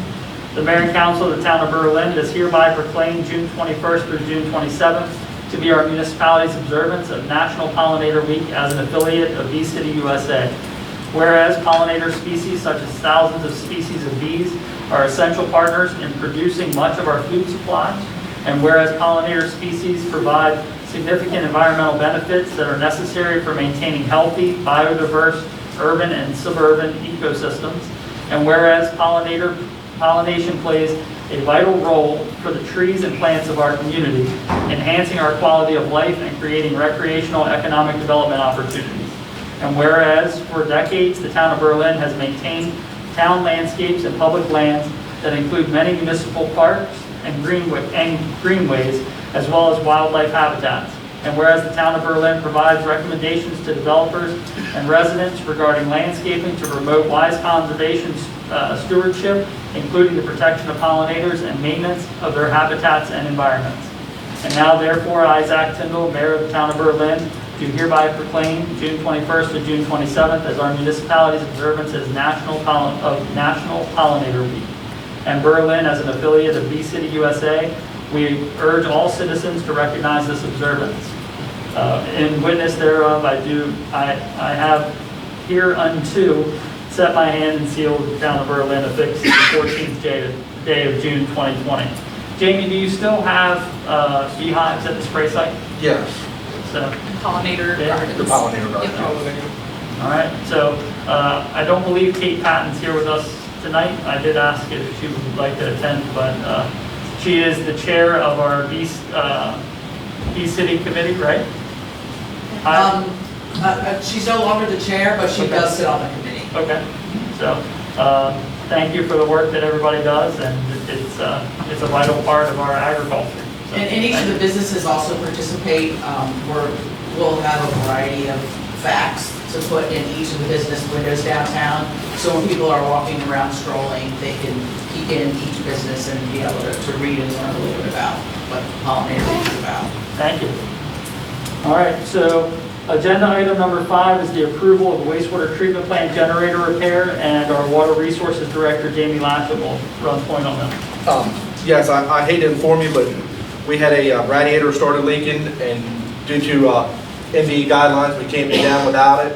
The Mayor and Council of the Town of Berlin does hereby proclaim June 21st through June 27th to be our municipality's observance of National Pollinator Week as an affiliate of Bee City, USA. Whereas pollinator species such as thousands of species of bees are essential partners in producing much of our food supplies, and whereas pollinator species provide significant environmental benefits that are necessary for maintaining healthy, biodiverse, urban and suburban ecosystems, and whereas pollination plays a vital role for the trees and plants of our community, enhancing our quality of life and creating recreational economic development opportunities. And whereas for decades the Town of Berlin has maintained town landscapes and public lands that include many municipal parks and greenways, as well as wildlife habitats. And whereas the Town of Berlin provides recommendations to developers and residents regarding landscaping to promote wise conservation stewardship, including the protection of pollinators and maintenance of their habitats and environments. And now therefore, I, Zach Tyndall, Mayor of the Town of Berlin, do hereby proclaim June 21st to June 27th as our municipality's observance as National Pollinator Week. And Berlin, as an affiliate of Bee City, USA, We urge all citizens to recognize this observance. In witness thereof, I have hereunto set my hand and seal of the town of Berlin affixed the 14th day of June 2020. Jamie, do you still have beehives at the spray site? Yes. So, Pollinator Yeah. gardens. The pollinator garden. all right, so I don't believe Kate Patton's here with us tonight. I did ask if she would like to attend, but she is the chair of our Bee City Committee, right? She's no longer the chair, but she does sit on the committee. Okay, so thank you for the work that everybody does, and it's a vital part of our agriculture. So, And each of the businesses also participate. We'll have a variety of facts to put in each of the business windows downtown. So when people are walking around strolling, they can peek in each business and be able to read and learn a little bit about what pollinator is about. Thank you. All right, so agenda item number 5 is the approval of the wastewater treatment plant generator repair, and our Water Resources Director, Jamie Latcham, will run point on that. Yes, I hate to inform you, but we had a radiator started leaking, and due to NDE guidelines, we can't be down without it.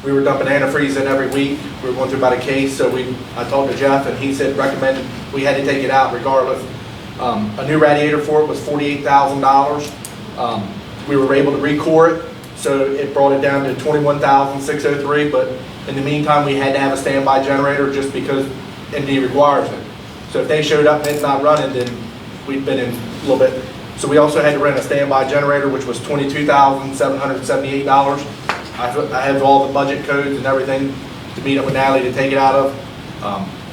We were dumping antifreeze in every week. We were going through about a case, so I talked to Jeff, and he said recommended we had to take it out regardless. A new radiator for it was $48,000. We were able to recore it, so it brought it down to $21,603, but in the meantime, we had to have a standby generator just because ND requires it. So if they showed up and it's not running, then we'd been in a little bit. So we also had to rent a standby generator, which was $22,778. I have all the budget codes and everything to meet up with Natalie to take it out of.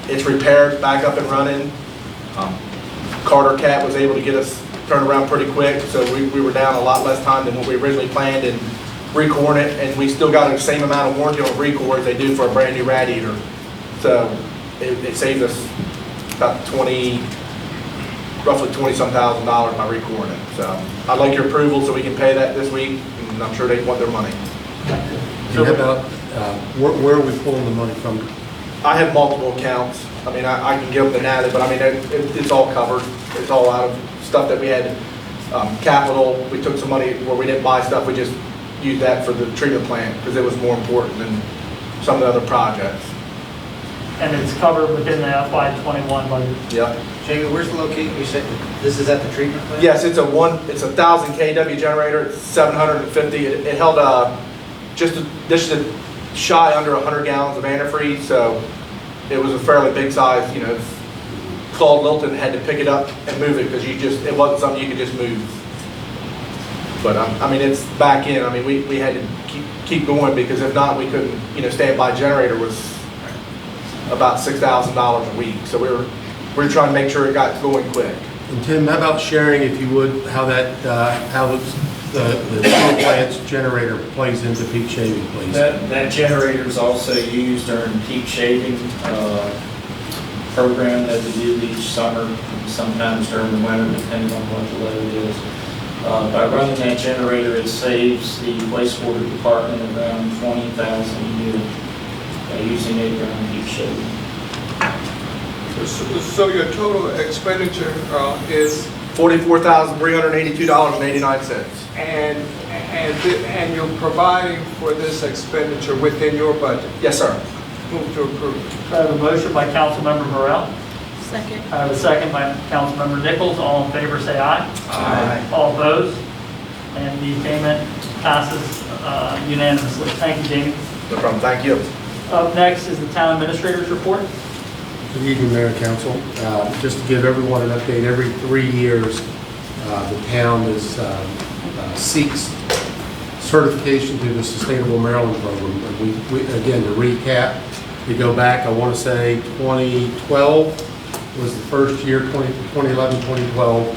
It's repaired, back up and running. Carter Cat was able to get us turned around pretty quick, so we were down a lot less time than what we originally planned in recoring it, and we still got the same amount of warranty on recore as they do for a brand new radiator. So it saved us about roughly $20-some thousand by recoring it. So I'd like your approval so we can pay that this week, and I'm sure they want their money. Do you have where are we pulling the money from? I have multiple accounts. I mean, I can give them to Natalie, but I mean, it's all covered. It's all out of stuff that we had, capital. We took some money where we didn't buy stuff. We just used that for the treatment plant because it was more important than some of the other projects. And it's covered within the FY21 budget. Yep. Jamie, where's the location? You said this is at the treatment plant? Yes, it's a 1,000 kW generator. It's 750. It held just shy under 100 gallons of antifreeze, so it was a fairly big size. You know, Claude Lilton had to pick it up and move it because it wasn't something you could just move. But I mean, it's back in. I mean, we had to keep going because if not, we couldn't. You know, standby generator was about $6,000 a week, so we were trying to make sure it got going quick. And Tim, how about sharing, if you would, how the sewer plant's generator plays into peak shaving, please? That generator is also used during peak shaving program that we do each summer, sometimes during the winter, depending on what the load is. By running that generator, it saves the wastewater department around $20,000 a year using it during peak shaving. So your total expenditure is? $44,382.89. And you're providing for this expenditure within your budget? Yes, sir. Move to approve. I have a motion by Councilmember Burrell. Second. I have a second by Councilmember Nichols. All in favor, say aye. Aye. All opposed? And the payment passes unanimously. Thank you, Jamie. No problem. Thank you. Up next is the Town Administrator's Report. Good evening, Mayor and Council. Just to give everyone an update, every 3 years, the town seeks certification through the Sustainable Maryland program. And we again, to recap, we go back, I want to say 2012 was the first year, 2011, 2012.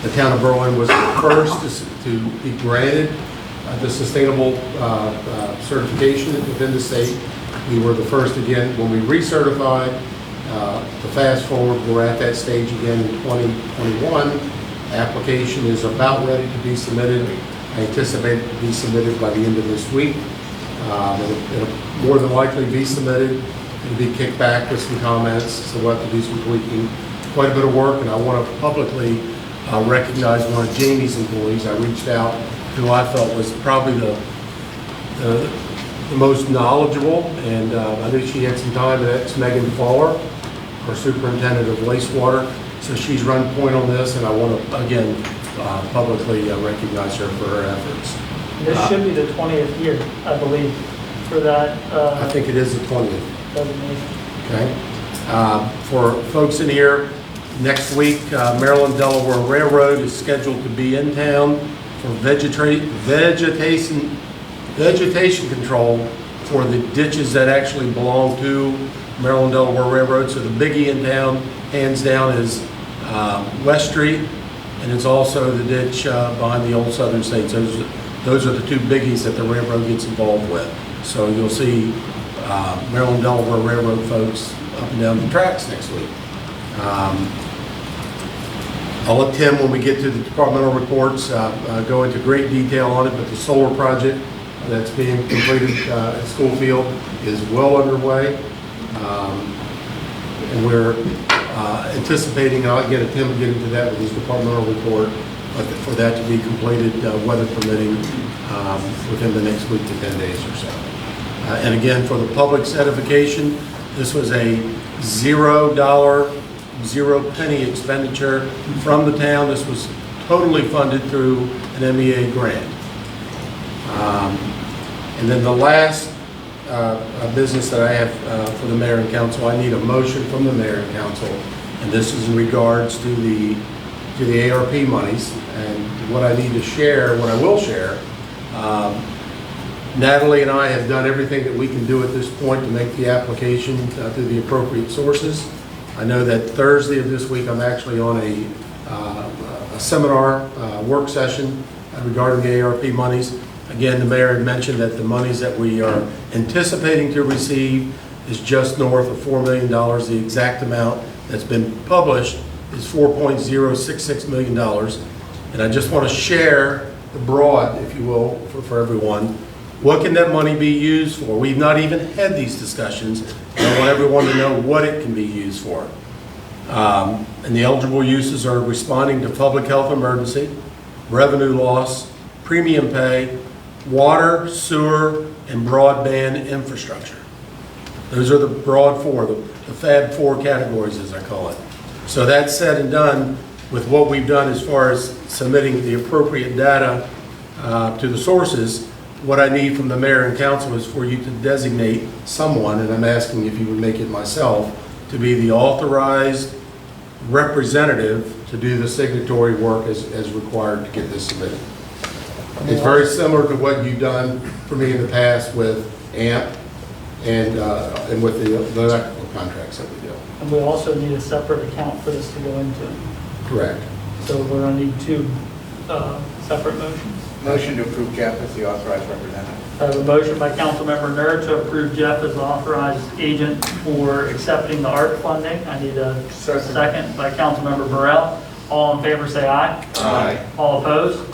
The town of Berlin was the first to be granted the sustainable certification within the state. We were the first again when we recertified. To fast forward, we're at that stage again in 2021. Application is about ready to be submitted. I anticipate it to be submitted by the end of this week. It'll more than likely be submitted. It'll be kicked back with some comments, so we'll have to do some tweaking. quite a bit of work, and I want to publicly recognize one of Jamie's employees. I reached out, who I felt was probably the most knowledgeable, and I knew she had some time, and that's Megan Fowler, our superintendent of wastewater. So she's run point on this, and I want to, again, publicly recognize her for her efforts. This should be the 20th year, I believe, for that I think it is the 20th. designation. Okay. For folks in here, next week, Maryland Delaware Railroad is scheduled to be in town for vegetation control for the ditches that actually belong to Maryland Delaware Railroad. So the biggie in town, hands down, is West Street, and it's also the ditch behind the old Southern States. Those are the two biggies that the railroad gets involved with. So you'll see Maryland Delaware Railroad folks up and down the tracks next week. I'll let Tim, when we get to the departmental reports, go into great detail on it, but the solar project that's being completed at Schoolfield is well underway. And we're anticipating, I'll get Tim to get into that with his departmental report, but for that to be completed, weather permitting, within the next week to 10 days or so. And again, for the public's edification, this was a $0, 0 penny expenditure from the town. This was totally funded through an MEA grant. And then the last business that I have for the mayor and council, I need a motion from the mayor and council, and this is in regards to the ARP monies. And what I need to share, what I will share, Natalie and I have done everything that we can do at this point to make the application through the appropriate sources. I know that Thursday of this week, I'm actually on a seminar, work session regarding the ARP monies. Again, the mayor had mentioned that the monies that we are anticipating to receive is just north of $4 million. The exact amount that's been published is $4.066 million. And I just want to share the broad, if you will, for everyone. What can that money be used for? We've not even had these discussions. I want everyone to know what it can be used for. And the eligible uses are responding to public health emergency, revenue loss, premium pay, water, sewer, and broadband infrastructure. Those are the broad four, the Fab 4 categories, as I call it. So that's said and done with what we've done as far as submitting the appropriate data to the sources. What I need from the mayor and council is for you to designate someone, and I'm asking if you would make it myself, to be the authorized representative to do the signatory work as required to get this submitted. It's very similar to what you've done for me in the past with AMP and with the electrical contracts that we do. And we also need a separate account for this to go into. Correct. So we're going to need two separate motions. Motion to approve Jeff as the authorized representative. I have a motion by Councilmember Nur to approve Jeff as authorized agent for accepting the ARP funding. I need a second by Councilmember Burrell. All in favor say aye. Aye. All opposed?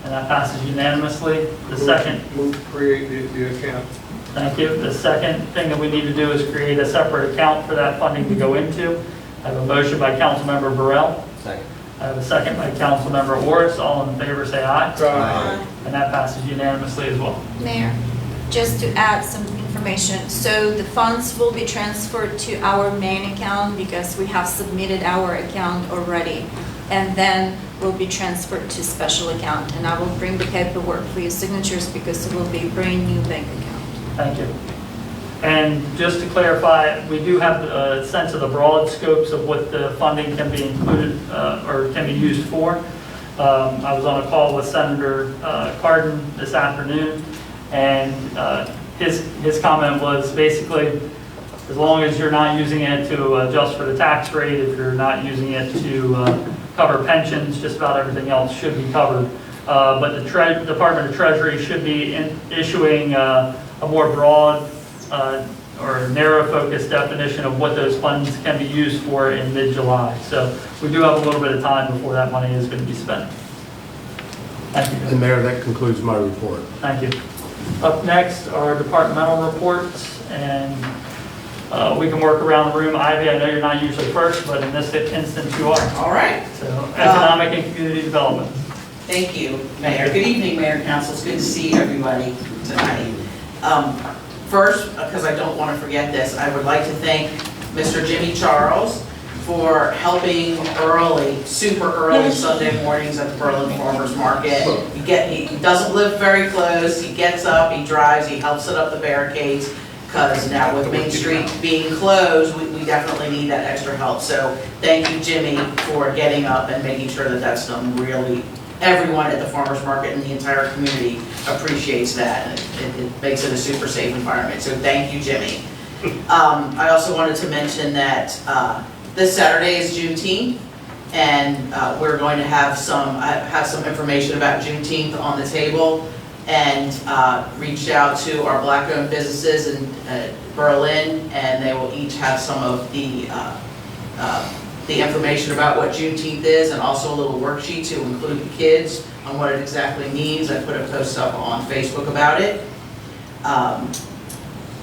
And that passes unanimously. The second. Move to create the account. Thank you. The second thing that we need to do is create a separate account for that funding to go into. I have a motion by Councilmember Burrell. Second. I have a second by Councilmember Orris. All in favor say aye. Aye. And that passes unanimously as well. Mayor, just to add some information, so the funds will be transferred to our main account because we have submitted our account already, and then will be transferred to special account, and I will bring the paperwork for your signatures because it will be a brand new bank account. Thank you. And just to clarify, we do have a sense of the broad scopes of what the funding can be included or can be used for. I was on a call with Senator Cardin this afternoon, and his comment was basically, as long as you're not using it to adjust for the tax rate, if you're not using it to cover pensions, just about everything else should be covered. But the Department of Treasury should be issuing a more broad or narrow focused definition of what those funds can be used for in mid-July. So we do have a little bit of time before that money is going to be spent. Thank you. And Mayor, that concludes my report. Thank you. Up next are departmental reports, and We can work around the room. Ivy, I know you're not usually first, but in this instance you are. All right. So, economic and community development. Thank you, Mayor. Good evening, Mayor and Council. It's good to see everybody tonight. First, because I don't want to forget this, I would like to thank Mr. Jimmy Charles for helping early, super early Sunday mornings at the Berlin Farmers Market. He doesn't live very close. He gets up, he drives, he helps set up the barricades, because now with Main Street being closed, we definitely need that extra help. So thank you, Jimmy, for getting up and making sure that that's done. Really, everyone at the farmers market and the entire community appreciates that. It makes it a super safe environment. So thank you, Jimmy. I also wanted to mention that this Saturday is Juneteenth, and we're going to have some information about Juneteenth on the table, and reached out to our Black-owned businesses in Berlin, and they will each have some of the information about what Juneteenth is, and also a little worksheet to include the kids on what it exactly means. I put a post up on Facebook about it.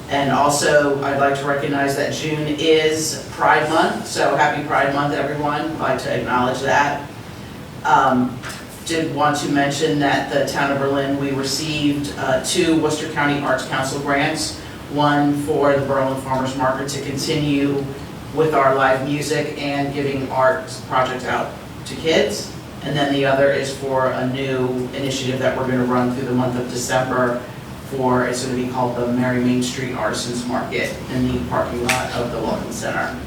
And also, I'd like to recognize that June is Pride Month, so happy Pride Month, everyone. I'd like to acknowledge that. Did want to mention that the town of Berlin, we received 2 Worcester County Arts Council grants, one for the Berlin Farmers Market to continue with our live music and giving art projects out to kids, and then the other is for a new initiative that we're going to run through the month of December. It's going to be called the Merry Main Street Artisans Market in the parking lot of the Welcome Center.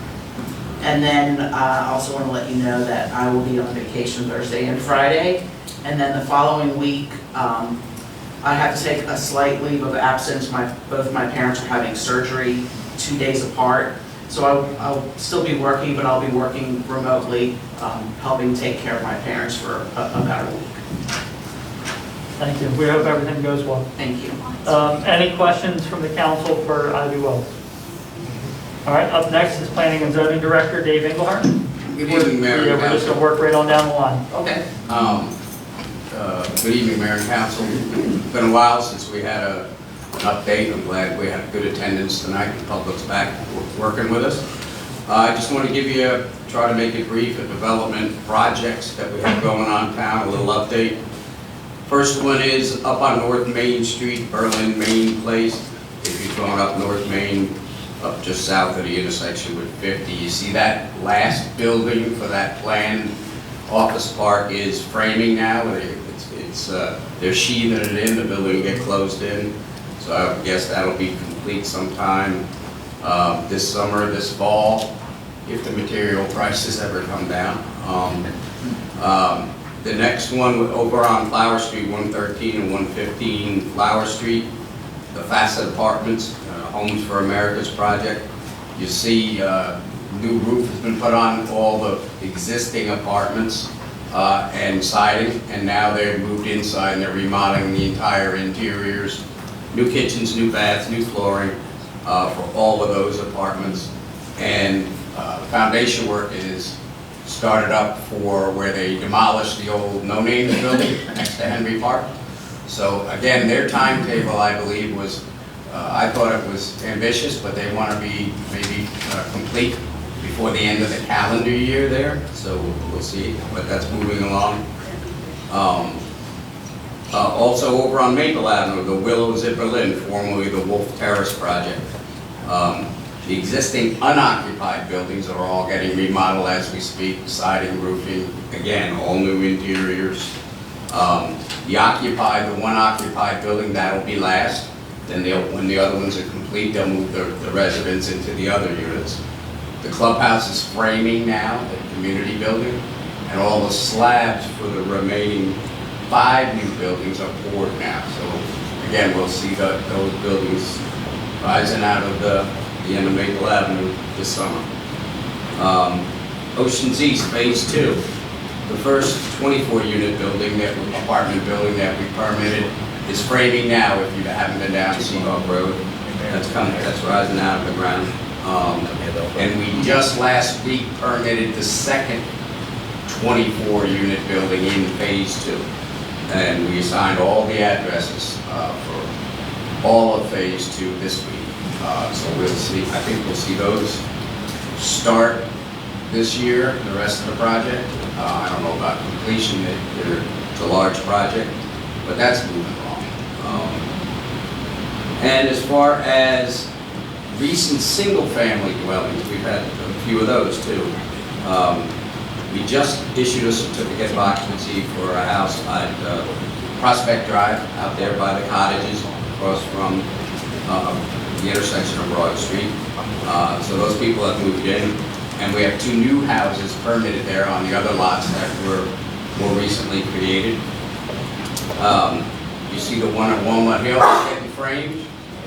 And then I also want to let you know that I will be on vacation Thursday and Friday. And then the following week, I have to take a slight leave of absence. Both my parents are having surgery 2 days apart. So I'll still be working, but I'll be working remotely, helping take care of my parents for about a week. Thank you. We hope everything goes well. Thank you. Any questions from the council for Ivy Wells? All right, up next is Planning and Zoning Director Dave Engelhardt. Good evening, Mayor and We're just going to work right on down the line. Okay. Good evening, Mayor and Council. It's been a while since we had an update. I'm glad we had good attendance tonight. The public's back working with us. I just want to give you, try to make it brief, a development projects that we have going on town, a little update. First one is up on North Main Street, Berlin Main Place. If you're going up North Main, up just south of the intersection with 50, you see that last building for that planned office park is framing now. They're sheathing it in, the building will get closed in. So I guess that'll be complete sometime this summer, this fall, if the material prices ever come down. The next one over on Flower Street, 113 and 115 Flower Street, the Facet Apartments, Homes for America's project. You see new roof has been put on all the existing apartments and siding, and now they've moved inside and they're remodeling the entire interiors. New kitchens, new baths, new flooring for all of those apartments. And foundation work is started up for where they demolished the old No Name building next to Henry Park. So again, their timetable, I believe, was, I thought it was ambitious, but they want to be maybe complete before the end of the calendar year there. So we'll see, but that's moving along. Also over on Maple Avenue, the Willows at Berlin, formerly the Wolf Terrace project. The existing unoccupied buildings are all getting remodeled as we speak, siding, roofing, again, all new interiors. The one occupied building, that'll be last. Then when the other ones are complete, they'll move the residents into the other units. The clubhouse is framing now, the community building, and all the slabs for the remaining 5 new buildings are poured now. So again, we'll see those buildings rising out of the end of Maple Avenue this summer. Ocean's East Phase 2, the first 24-unit building, apartment building that we permitted, is framing now. If you haven't been down Seahawk Road, that's rising out of the ground. And we just last week permitted the second 24-unit building in Phase 2. And we assigned all the addresses for all of Phase 2 this week. So we'll see, I think we'll see those start this year, the rest of the project. I don't know about completion, it's a large project, but that's moving along. And as far as recent single-family dwellings, we've had a few of those too. We just issued a certificate of occupancy for a house at Prospect Drive, out there by the cottages, across from the intersection of Broad Street. So those people have moved in, and we have 2 new houses permitted there on the other lots that were more recently created. You see the one at Walnut Hill getting framed,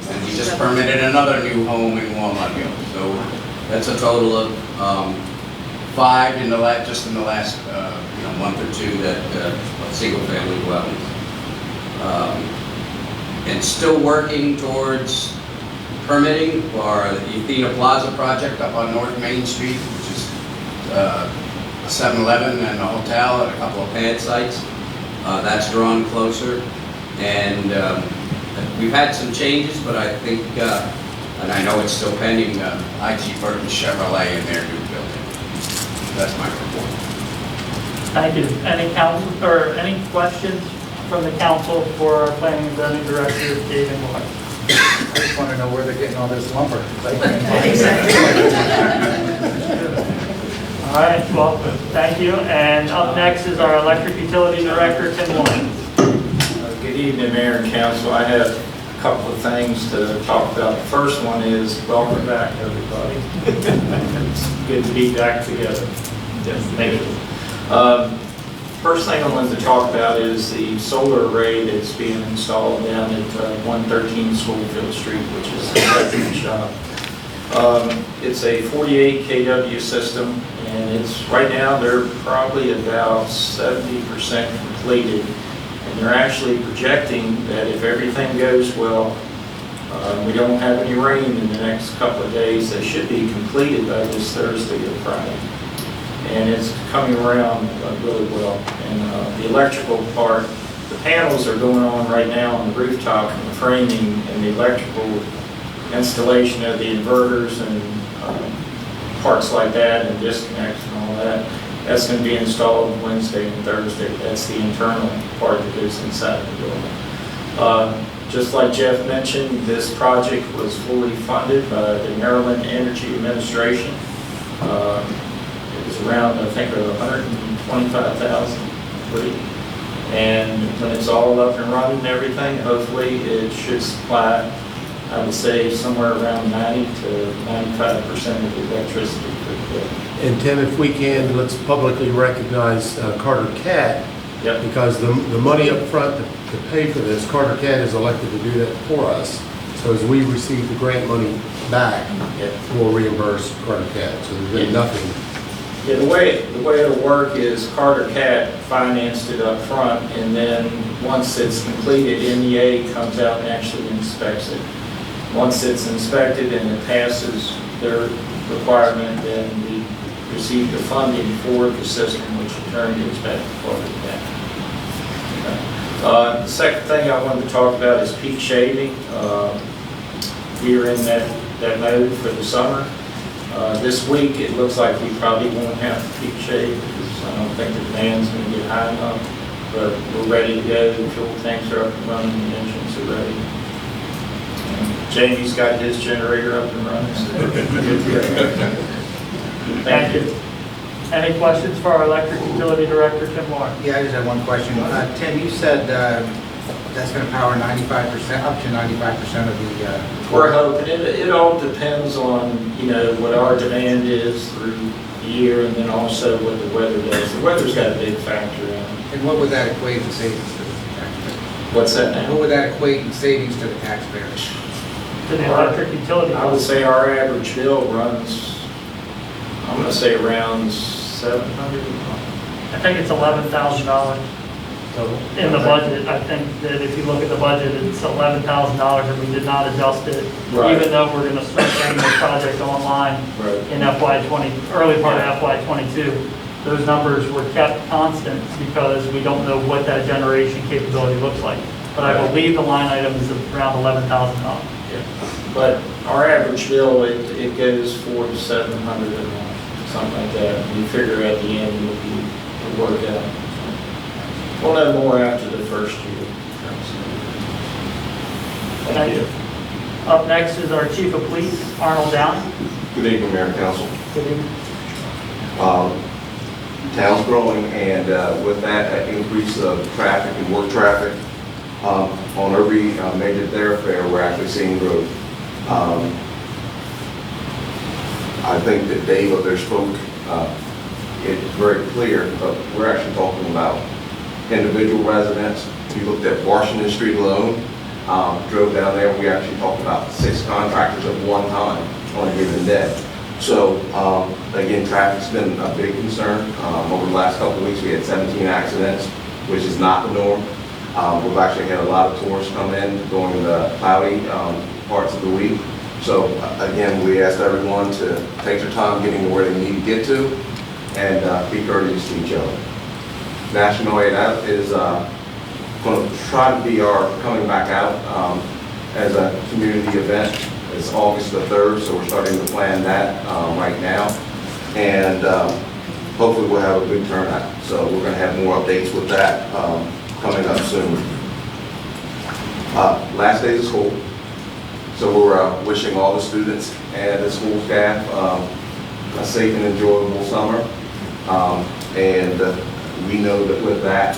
and we just permitted another new home in Walnut Hill. So that's a total of 5 in the just in the last month or 2 that single-family dwellings. And still working towards permitting for the Athena Plaza project up on North Main Street, which is a 7-Eleven and a hotel and a couple of pad sites. That's drawn closer, and we've had some changes, but I think, and I know it's still pending, I.G. Burton Chevrolet in their new building. That's my report. Thank you. Any council, or any questions from the council for our planning and zoning director, David Moore? I just want to know where they're getting all this lumber. All right, well, thank you. And up next is our electric utility director, Tim Williams. Good evening, Mayor and Council. I have a couple of things to talk about. The first one is welcome back, everybody. It's good to be back together. Thank you. First thing I wanted to talk about is the solar array that's being installed down at 113 Schoolfield Street, which is the electric shop. It's a 48 kW system, and it's right now they're probably about 70% completed. And they're actually projecting that if everything goes well, we don't have any rain in the next couple of days, they should be completed by this Thursday or Friday. And it's coming around really well. And the electrical part, the panels are going on right now on the rooftop and the framing and the electrical installation of the inverters and parts like that and disconnects and all that. That's going to be installed Wednesday and Thursday. That's the internal part that goes inside the building. Just like Jeff mentioned, this project was fully funded by the Maryland Energy Administration. It was around, I think, $125,000 free. And when it's all up and running and everything, hopefully it should supply, I would say, somewhere around 90 to 95% of the electricity for the building. And Tim, if we can, let's publicly recognize Carter Cat. Yep. Because the money up front to pay for this, Carter Cat is elected to do that for us. So as we receive the grant money back, we'll reimburse Carter Cat. So there's been nothing. Yeah, the way it'll work is Carter Cat financed it up front, and then once it's completed, NEA comes out and actually inspects it. Once it's inspected and it passes their requirement, then we receive the funding for the system, which in turn goes back to Carter Cat. Okay. The second thing I wanted to talk about is peak shaving. We are in that mode for the summer. This week, it looks like we probably won't have to peak shave because I don't think the demand's going to get high enough. But we're ready to go. The fuel tanks are up and running. The engines are ready. And Jamie's got his generator up and running. So we're good to go. Thank you. Any questions for our electric utility director, Tim Moore? Yeah, I just have one question. Tim, you said that's going to power 95%, up to 95% of the... We're hoping. It all depends on, what our demand is through the year and then also what the weather does. The weather's got a big factor in it. And what would that equate in savings to the taxpayer? What's that now? What would that equate in savings to the taxpayers? To the electric utility? I would say our average bill runs, I'm going to say around $700. I think it's $11,000 in the budget. I think that if you look at the budget, it's $11,000 and we did not adjust it, Right. even though we're going to start getting this project online in FY20, early part of FY22. Those numbers were kept constant because we don't know what that generation capability looks like. but I believe the line item is around $11,000. But our average bill, it goes $400 to $700 a month, something like that. You figure at the end, it'll work out. We'll know more after the first year. Thank you. Up next is our Chief of Police, Arnold Downey. Good evening, Mayor and Council. Good evening. Town's growing, and with that increase of traffic and work traffic, on every major thoroughfare, we're actually seeing growth. I think that Dave up there spoke, it's very clear, but we're actually talking about individual residents. We looked at Washington Street alone, drove down there, and we actually talked about 6 contractors at one time on a given day. So, again, traffic's been a big concern. Over the last couple of weeks, we had 17 accidents, which is not the norm. We've actually had a lot of tourists come in during the cloudy parts of the week. So, again, we asked everyone to take their time getting to where they need to get to and be courteous to each other. National Night Out is going to try to be our coming back out as a community event. It's August the 3rd, so we're starting to plan that right now. And hopefully we'll have a good turnout. So we're going to have more updates with that coming up soon. Last days of school. So we're wishing all the students and the school staff a safe and enjoyable summer. And we know that with that,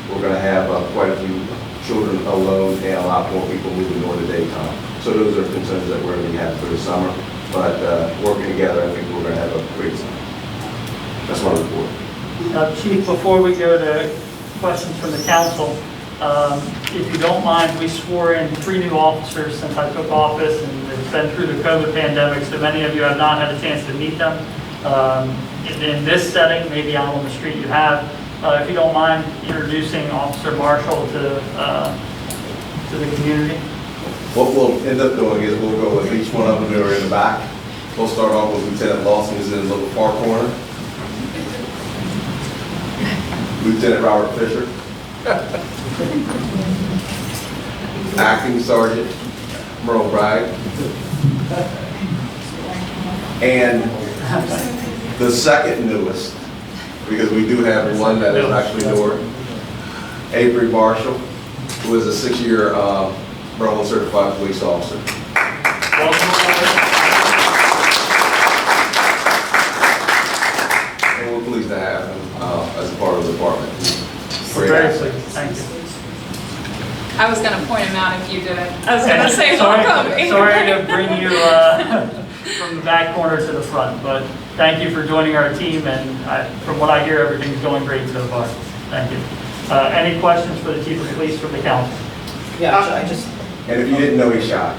we're going to have quite a few children alone and a lot more people moving during the daytime. So those are concerns that we're going to have for the summer. But working together, I think we're going to have a great summer. That's my report. Chief, before we go to questions from the council, if you don't mind, we swore in 3 new officers since I took office, and it's been through the COVID pandemic, so many of you have not had a chance to meet them. In this setting, maybe out on the street you have. If you don't mind introducing Officer Marshall to the community. What we'll end up doing is we'll go with each one of them who are in the back. We'll start off with Lieutenant Lawson, who's in the little far corner. Lieutenant Robert Fisher. Acting Sergeant Merle Bragg. And the second newest, because we do have one that is actually newer, Avery Marshall, who is a 6-year Maryland certified police officer. And we're pleased to have him as a part of the department. Great asset. Thank you. I was going to point him out if you didn't. I was going to say welcome. Sorry to bring you from the back corner to the front, but thank you for joining our team, and from what I hear, everything's going great so far. Thank you. Any questions for the Chief of Police from the council? Yeah, I just... And if you didn't know, he shot.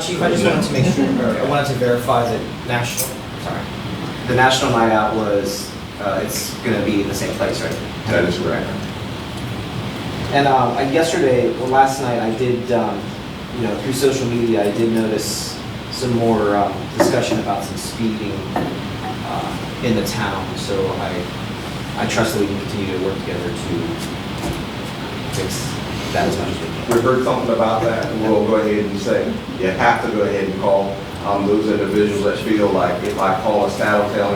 Chief, I just wanted to make sure, I wanted to verify that the National Night Out was, it's going to be in the same place, right? That is correct. And last night I did, through social media, I did notice some more discussion about some speeding in the town. So I trust that we can continue to work together to fix that as much as we can. We heard something about that, and we'll go ahead and say, you have to go ahead and call those individuals that feel like if I call a tattletale,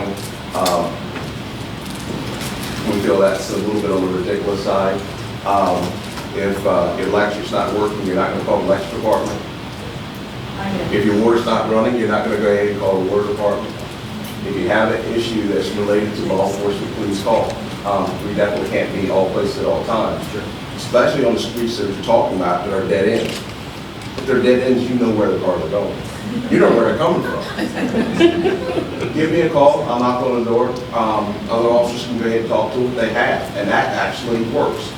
we feel that's a little bit on the ridiculous side. If your electric's not working, you're not going to call the electric department. If your water's not running, you're not going to go ahead and call the water department. If you have an issue that's related to law enforcement, please call. We definitely can't be all places at all times. Especially on the streets that you're talking about that are dead ends. If they're dead ends, you know where the cars are going. You know where they're coming from. Give me a call, I'll knock on the door. Other officers can go ahead and talk to them, they have, and that actually works.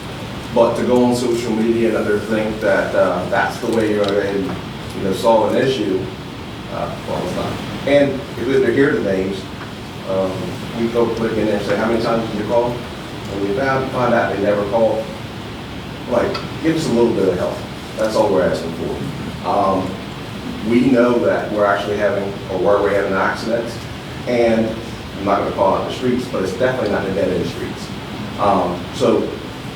But to go on social media and other think that that's the way you're going to solve an issue, well, it's not. And if they're here the names, we go click in there and say, how many times did you call? And we find out they never called. Like, give us a little bit of help. That's all we're asking for. We know that we're actually having, or where we're having accidents, and I'm not going to call out the streets, but it's definitely not the dead end streets. So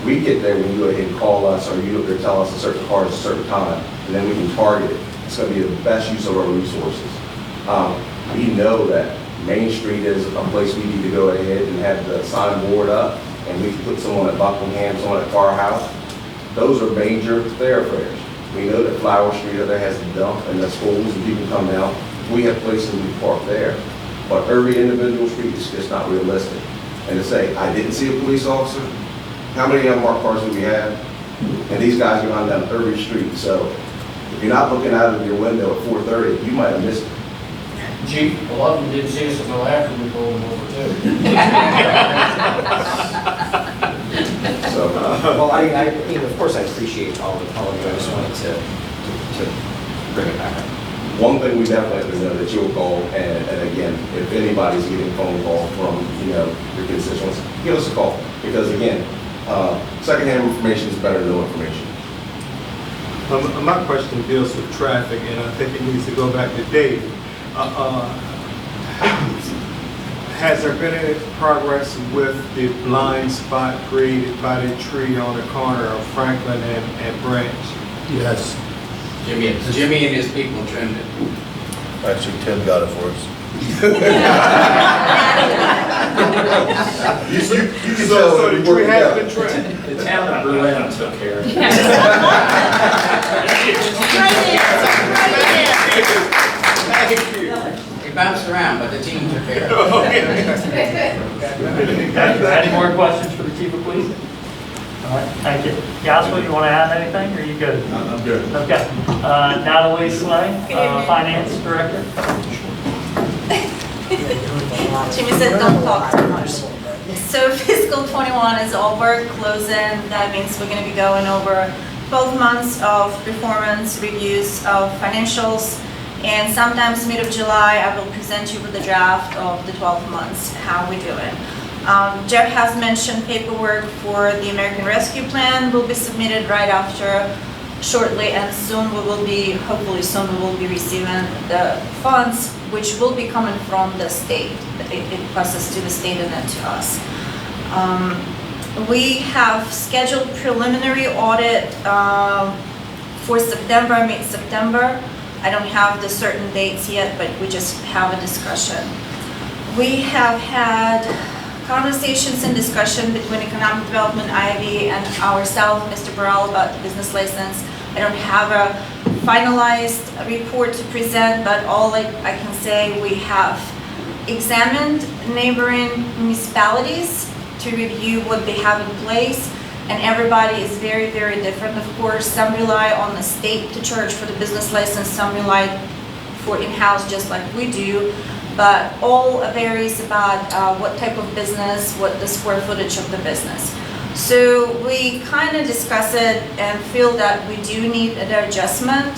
We get there when you go ahead and call us, or you tell us a certain car is a certain time, and then we can target it. It's going to be the best use of our resources. We know that Main Street is a place we need to go ahead and have the signboard up, and we can put someone at Buckingham, someone at Firehouse. Those are major thoroughfares. We know that Flower Street there has the dump and the schools, and people come down. We have places we park there. But every individual street is just not realistic. And to say, I didn't see a police officer, how many unmarked cars do we have? And these guys are on down every street. So if you're not looking out of your window at 4:30, you might have missed it. Chief, a lot of them didn't see us until after we pulled them over too. So, Well, of course, I appreciate all of you. I just wanted to bring it back up. one thing we definitely know that you'll call, and again, if anybody's getting a phone call from, your constituents, give us a call. Because again, secondhand information is better than no information. My question deals with traffic, and I think it needs to go back to Dave. Has there been any progress with the blind spot created by the tree on the corner of Franklin and Branch? Yes. Jimmy and his people trimmed it. Actually, Tim got it for us. So the tree has been trimmed? The town of Berlin took care of it. It bounced around, but the team took care of Any more questions for the chief of police? All right, thank you. Yasmin, you want to add anything, or are you good? I'm good. Okay. Natalie Slay, Finance Director. Jimmy said don't talk too much. So fiscal 21 is over, closing. That means we're going to be going over 12 months of performance reviews of financials. And sometimes mid of July, I will present you with the draft of the 12 months, how we're doing. Jeff has mentioned paperwork for the American Rescue Plan will be submitted right after, shortly, and soon we will be, hopefully soon we will be receiving the funds, which will be coming from the state. It passes to the state and then to us. We have scheduled preliminary audit for September, mid-September. I don't have the certain dates yet, but we just have a discussion. We have had conversations and discussion between Economic Development, IIB, and ourselves, Mr. Burrell, about the business license. I don't have a finalized report to present, but all I can say, we have examined neighboring municipalities to review what they have in place. And everybody is very, very different, of course. Some rely on the state to charge for the business license, some rely for in-house, just like we do. But all varies about what type of business, what the square footage of the business. So we kind of discuss it and feel that we do need an adjustment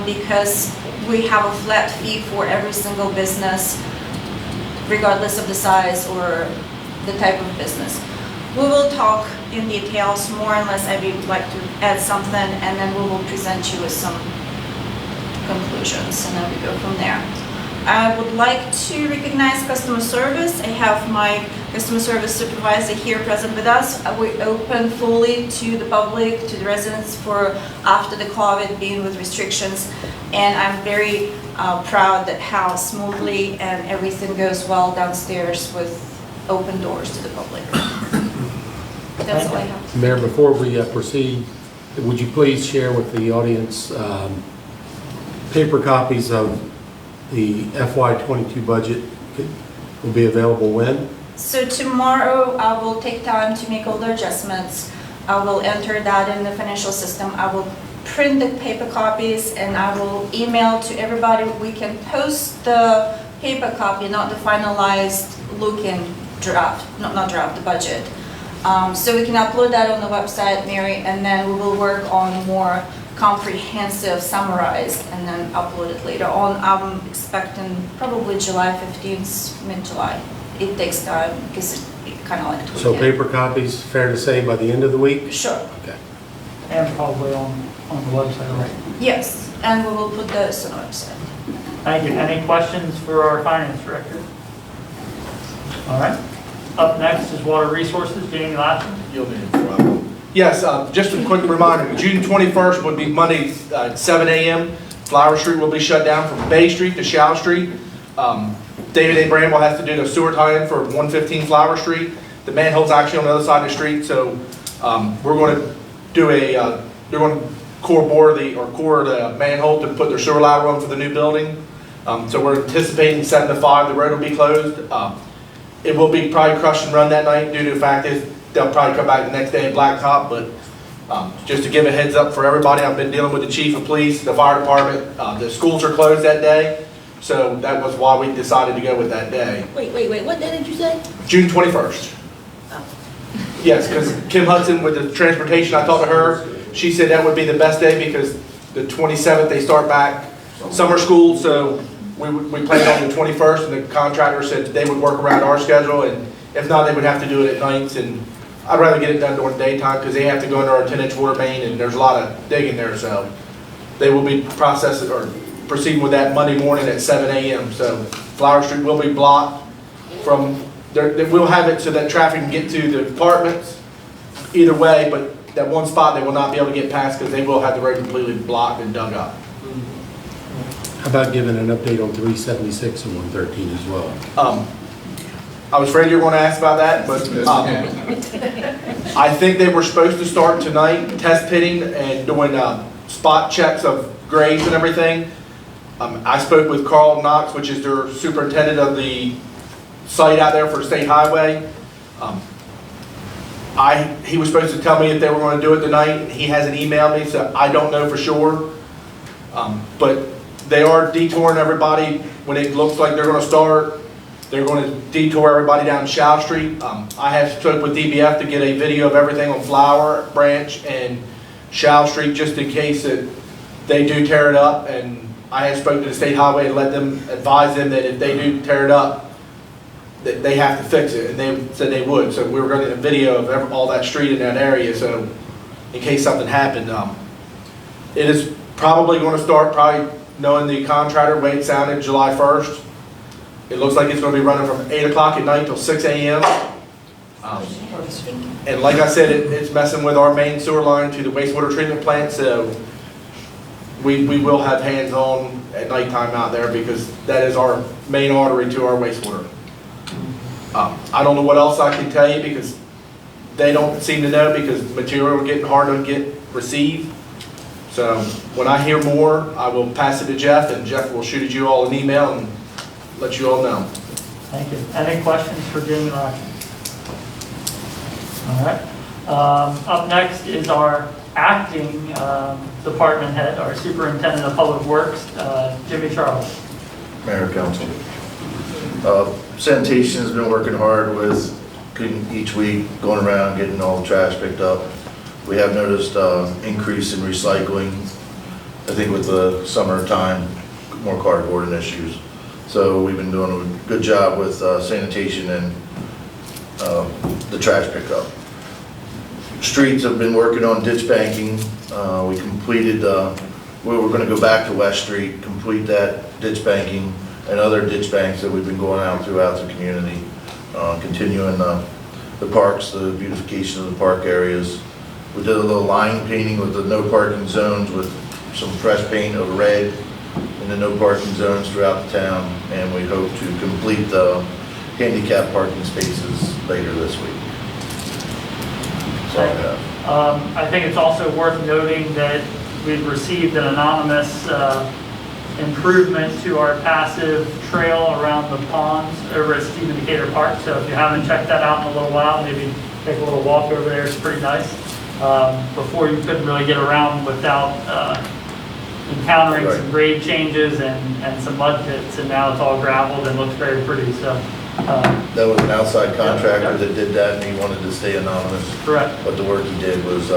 because we have a flat fee for every single business, regardless of the size or the type of business. We will talk in details more unless I would like to add something, and then we will present you with some conclusions, and then we go from there. I would like to recognize customer service. I have my customer service supervisor here present with us. We open fully to the public, to the residents for after the COVID being with restrictions, and I'm very proud that how smoothly and everything goes well downstairs with open doors to the public. That's all I have. Mayor, before we proceed, would you please share with the audience paper copies of the FY22 budget will be available when? So tomorrow I will take time to make all the adjustments. I will enter that in the financial system. I will print the paper copies and I will email to everybody. We can post the paper copy, not the finalized looking draft, not draft, the budget. So we can upload that on the website, Mary, and then we will work on more comprehensive, summarized, and then upload it later on. I'm expecting probably July 15th, mid-July. It takes time because it's kind of like tweaking. So paper copies, fair to say, by the end of the week? Sure. Okay. And probably on the website, right? Yes, and we will put those on the website. Thank you. Any questions for our finance director? All right. Up next is Water Resources, Jamie Latham. You'll need to Yes, just a quick reminder, June 21st would be Monday, 7 a.m. Flower Street will be shut down from Bay Street to Shaw Street. David A. Bramble has to do the sewer tie-in for 115 Flower Street. The manhole's actually on the other side of the street, so we're going to do they're going to core the manhole to put their sewer lateral in for the new building. So we're anticipating 7 to 5, the road will be closed. It will be probably crush and run that night due to the fact that they'll probably come back the next day in blacktop, but just to give a heads up for everybody, I've been dealing with the chief of police, the fire department, the schools are closed that day, so that was why we decided to go with that day. Wait, what day did you say? June 21st. Yes, because Kim Hudson with the transportation, I talked to her, she said that would be the best day because the 27th they start back summer school, so we planned on the 21st, and the contractor said they would work around our schedule, and if not, they would have to do it at nights, and I'd rather get it done during the daytime because they have to go under our 10-inch water main, and there's a lot of digging there, so they will be processing or proceeding with that Monday morning at 7 a.m. So Flower Street will be blocked from there. We'll have it so that traffic can get to the apartments either way, but that one spot they will not be able to get past because they will have the road completely blocked and dug up. How about giving an update on 376 and 113 as well? I was afraid you were going to ask about that, but I think they were supposed to start tonight test pitting and doing spot checks of grades and everything. I spoke with Carl Knox, which is their superintendent of the site out there for State Highway. He was supposed to tell me if they were going to do it tonight. He hasn't emailed me, so I don't know for sure. But they are detouring everybody when it looks like they're going to start. They're going to detour everybody down Shaw Street. I have spoke with DBF to get a video of everything on Flower, Branch, and Shaw Street just in case that they do tear it up. And I have spoken to the State Highway and let them advise them that if they do tear it up, that they have to fix it. And they said they would. So we were going to get a video of all that street in that area. So in case something happened, it is probably going to start, probably knowing the contractor, the way it sounded, July 1st. It looks like it's going to be running from 8 o'clock at night till 6 a.m. And like I said, it's messing with our main sewer line to the wastewater treatment plant, so we will have hands-on at nighttime out there because that is our main artery to our wastewater. I don't know what else I can tell you because they don't seem to know because material is getting hard to get received. So when I hear more, I will pass it to Jeff, and Jeff will shoot you all an email and let you all know. Thank you. Any questions for Jim and Rocky? All right. Up next is our acting department head, our superintendent of public works, Jimmy Charles. Mayor, council. Sanitation has been working hard with each week going around getting all the trash picked up. We have noticed increase in recycling. I think with the summertime, more cardboard and issues. So we've been doing a good job with sanitation and the trash pickup. Streets have been working on ditch banking. We completed, we were going to go back to West Street, complete that ditch banking and other ditch banks that we've been going out throughout the community. Continuing the parks, the beautification of the park areas. We did a little line painting with the no parking zones with some fresh paint of red in the no parking zones throughout the town, and we hope to complete the handicap parking spaces later this week. That's all I have. I think it's also worth noting that we've received an anonymous improvement to our passive trail around the ponds over at Stephen Decatur Park. So if you haven't checked that out in a little while, maybe take a little walk over there. It's pretty nice. Before you couldn't really get around without encountering some grade changes and some mud pits, and now it's all gravelled and looks very pretty. So that was an outside contractor that did that, and he wanted to stay anonymous. Correct. But the work he did was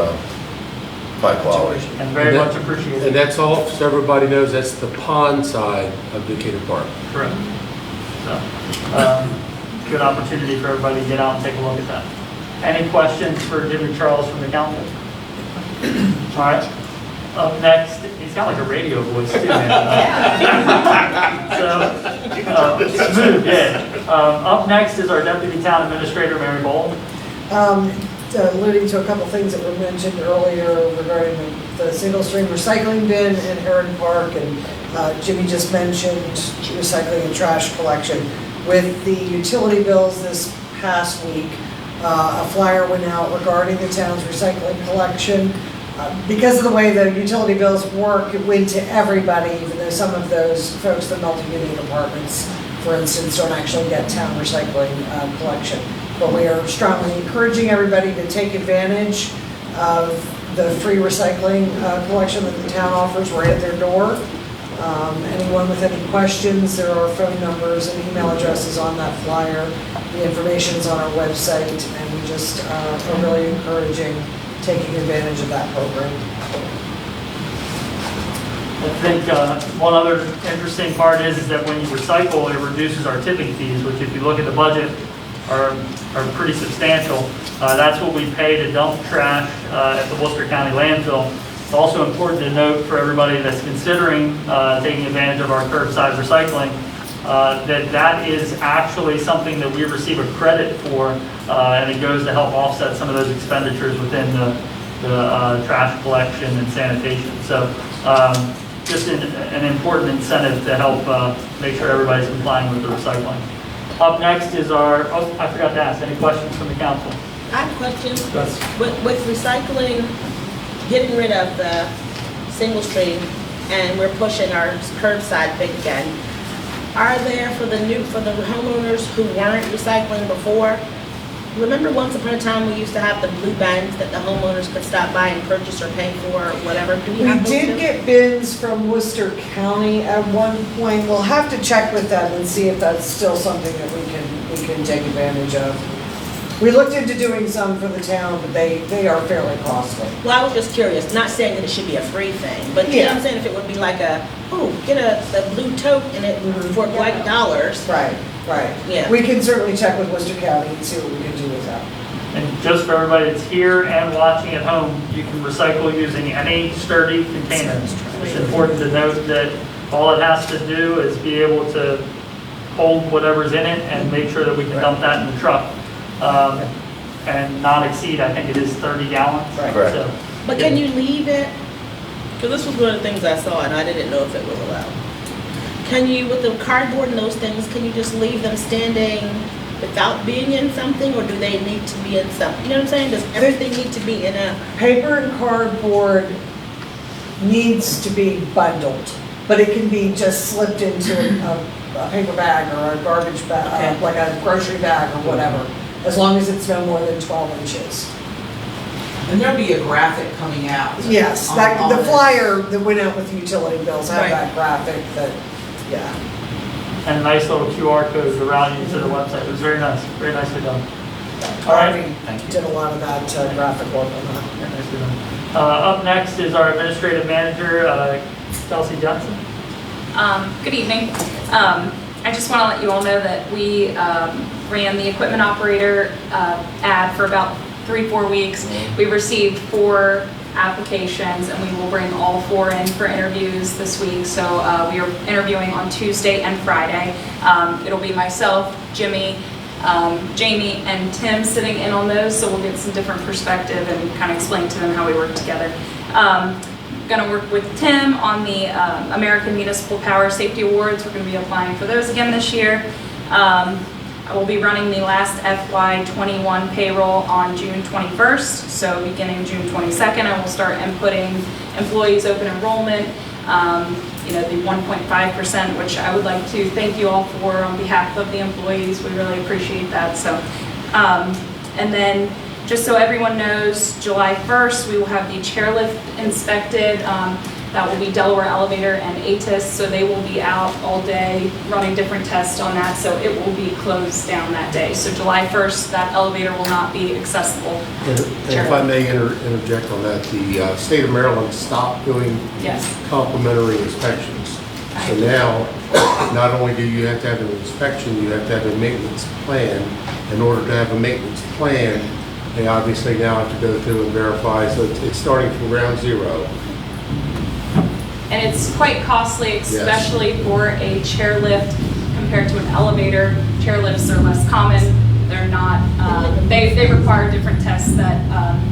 high quality. And very much appreciated. And that's all, so everybody knows, that's the pond side of Decatur Park. Correct. So, good opportunity for everybody to get out and take a look at that. Any questions for Jimmy Charles from the council? All right. Up next, he's got like a radio voice too, man. Smooth, yeah. Up next is our Deputy Town Administrator, Mary Bold. alluding to a couple things that were mentioned earlier regarding the single-stream recycling bin in Heron Park, and Jimmy just mentioned recycling and trash collection. With the utility bills this past week, a flyer went out regarding the town's recycling collection. Because of the way the utility bills work, it went to everybody, even though some of those folks, the multi-unit apartments, for instance, don't actually get town recycling collection. But we are strongly encouraging everybody to take advantage of the free recycling collection that the town offers right at their door. Anyone with any questions, there are phone numbers and email addresses on that flyer. The information is on our website, and we just are really encouraging taking advantage of that program. I think one other interesting part is that when you recycle, it reduces our tipping fees, which if you look at the budget, are pretty substantial. That's what we pay to dump trash at the Worcester County landfill. It's also important to note for everybody that's considering taking advantage of our curbside recycling that is actually something that we receive a credit for, and it goes to help offset some of those expenditures within the trash collection and sanitation. So just an important incentive to help make sure everybody's complying with the recycling. Up next is I forgot to ask, any questions from the council? I have a question. Yes. With recycling, getting rid of the single stream, and we're pushing our curbside big again, are there for the homeowners who weren't recycling before? Remember once upon a time we used to have the blue bins that the homeowners could stop by and purchase or pay for or whatever? Do we have those did too? get bins from Worcester County at one point. We'll have to check with them and see if that's still something that we can take advantage of. We looked into doing some for the town, but they are fairly costly. Well, I was just curious, not saying that it should be a free thing, but you know what I'm saying, if it would be like get the blue tote in it for like dollars. Right. Yeah. We can certainly check with Worcester County and see what we can do with that. And just for everybody that's here and watching at home, you can recycle using any sturdy container. It's important to note that all it has to do is be able to hold whatever's in it and make sure that we can dump that in the truck. And not exceed, I think it is 30 gallons. Right. Correct. So, But can you leave it? Because this was one of the things I saw and I didn't know if it was allowed. Can you, with the cardboard and those things, can you just leave them standing without being in something, or do they need to be in something? You know what I'm saying? Does everything need to be in a... Paper and cardboard needs to be bundled, but it can be just slipped into a paper bag or a garbage bag, like a grocery bag or whatever, as long as it's no more than 12 inches. And there'll be a graphic coming out. Yes, on the this. flyer that went out with the utility bills had Right. that graphic that, yeah. and a nice little QR code to route you to the website. It was very nicely done. All right. Harvey did a lot of that graphic work on that. Very nicely done. Up next is our administrative manager, Kelsey Johnson. Good evening. I just want to let you all know that we ran the equipment operator ad for about 3-4 weeks. We received 4 applications, and we will bring all 4 in for interviews this week. So we are interviewing on Tuesday and Friday. It'll be myself, Jimmy, Jamie, and Tim sitting in on those, so we'll get some different perspective and kind of explain to them how we work together. Going to work with Tim on the American Municipal Power Safety Awards. We're going to be applying for those again this year. I will be running the last FY21 payroll on June 21st, so beginning June 22nd, I will start inputting employees' open enrollment, the 1.5%, which I would like to thank you all for on behalf of the employees. We really appreciate that. So, and then just so everyone knows, July 1st, we will have the chairlift inspected. That will be Delaware Elevator and ATIS, so they will be out all day running different tests on that, so it will be closed down that day. So July 1st, that elevator will not be accessible. And if I may interject on that, the state of Maryland stopped doing complimentary inspections. So now, not only do you have to have an inspection, you have to have a maintenance plan. In order to have a maintenance plan, they obviously now have to go through and verify, so it's starting from ground zero. And it's quite costly, especially for a chairlift compared to an elevator. Chairlifts are less common. They're not, they require different tests that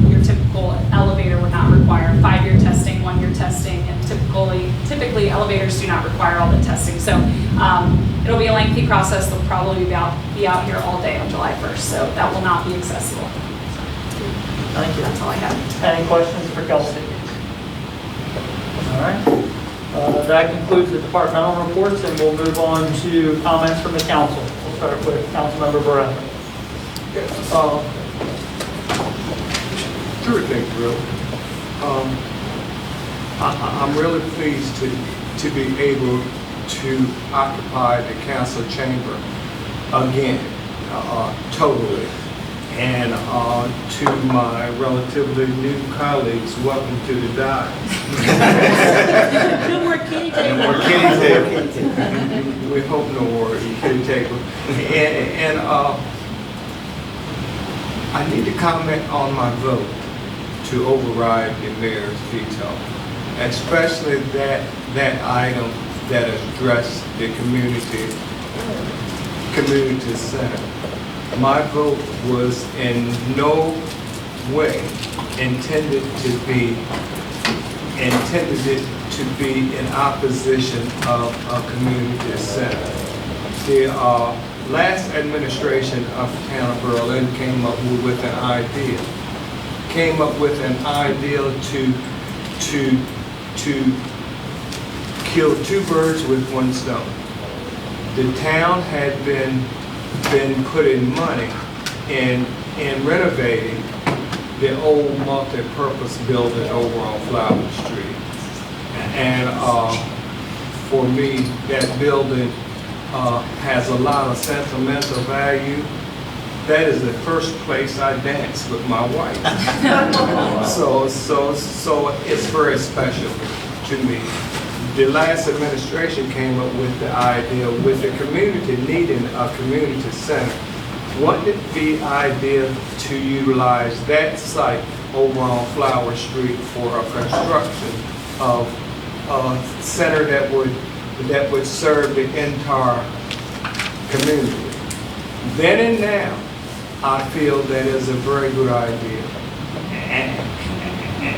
your typical elevator would not require. 5-year testing, 1-year testing, and typically elevators do not require all the testing. So it'll be a lengthy process. They'll probably be out here all day on July 1st, so that will not be accessible. Thank you. That's all I have. Any questions for Kelsey? All right. That concludes the departmental reports, and we'll move on to comments from the council. We'll start with Councilmember Barrett. Sure thing, really. I'm really pleased to be able to occupy the council chamber again, totally. And to my relatively new colleagues, welcome to the dive. No more kitty table. No more kitty table. We hope no more kitty table. And I need to comment on my vote to override the mayor's veto, especially that item that addressed the community center. My vote was in no way intended to be in opposition of a community center. The last administration of the town of Berlin came up with an idea. To kill two birds with one stone. The town had been putting money in renovating the old multi-purpose building over on Flower Street. And for me, that building has a lot of sentimental value. That is the first place I danced with my wife. So it's very special to me. The last administration came up with the idea, with the community needing a community center, wanted the idea to utilize that site over on Flower Street for a construction of a center that would serve the entire community. Then and now, I feel that is a very good idea.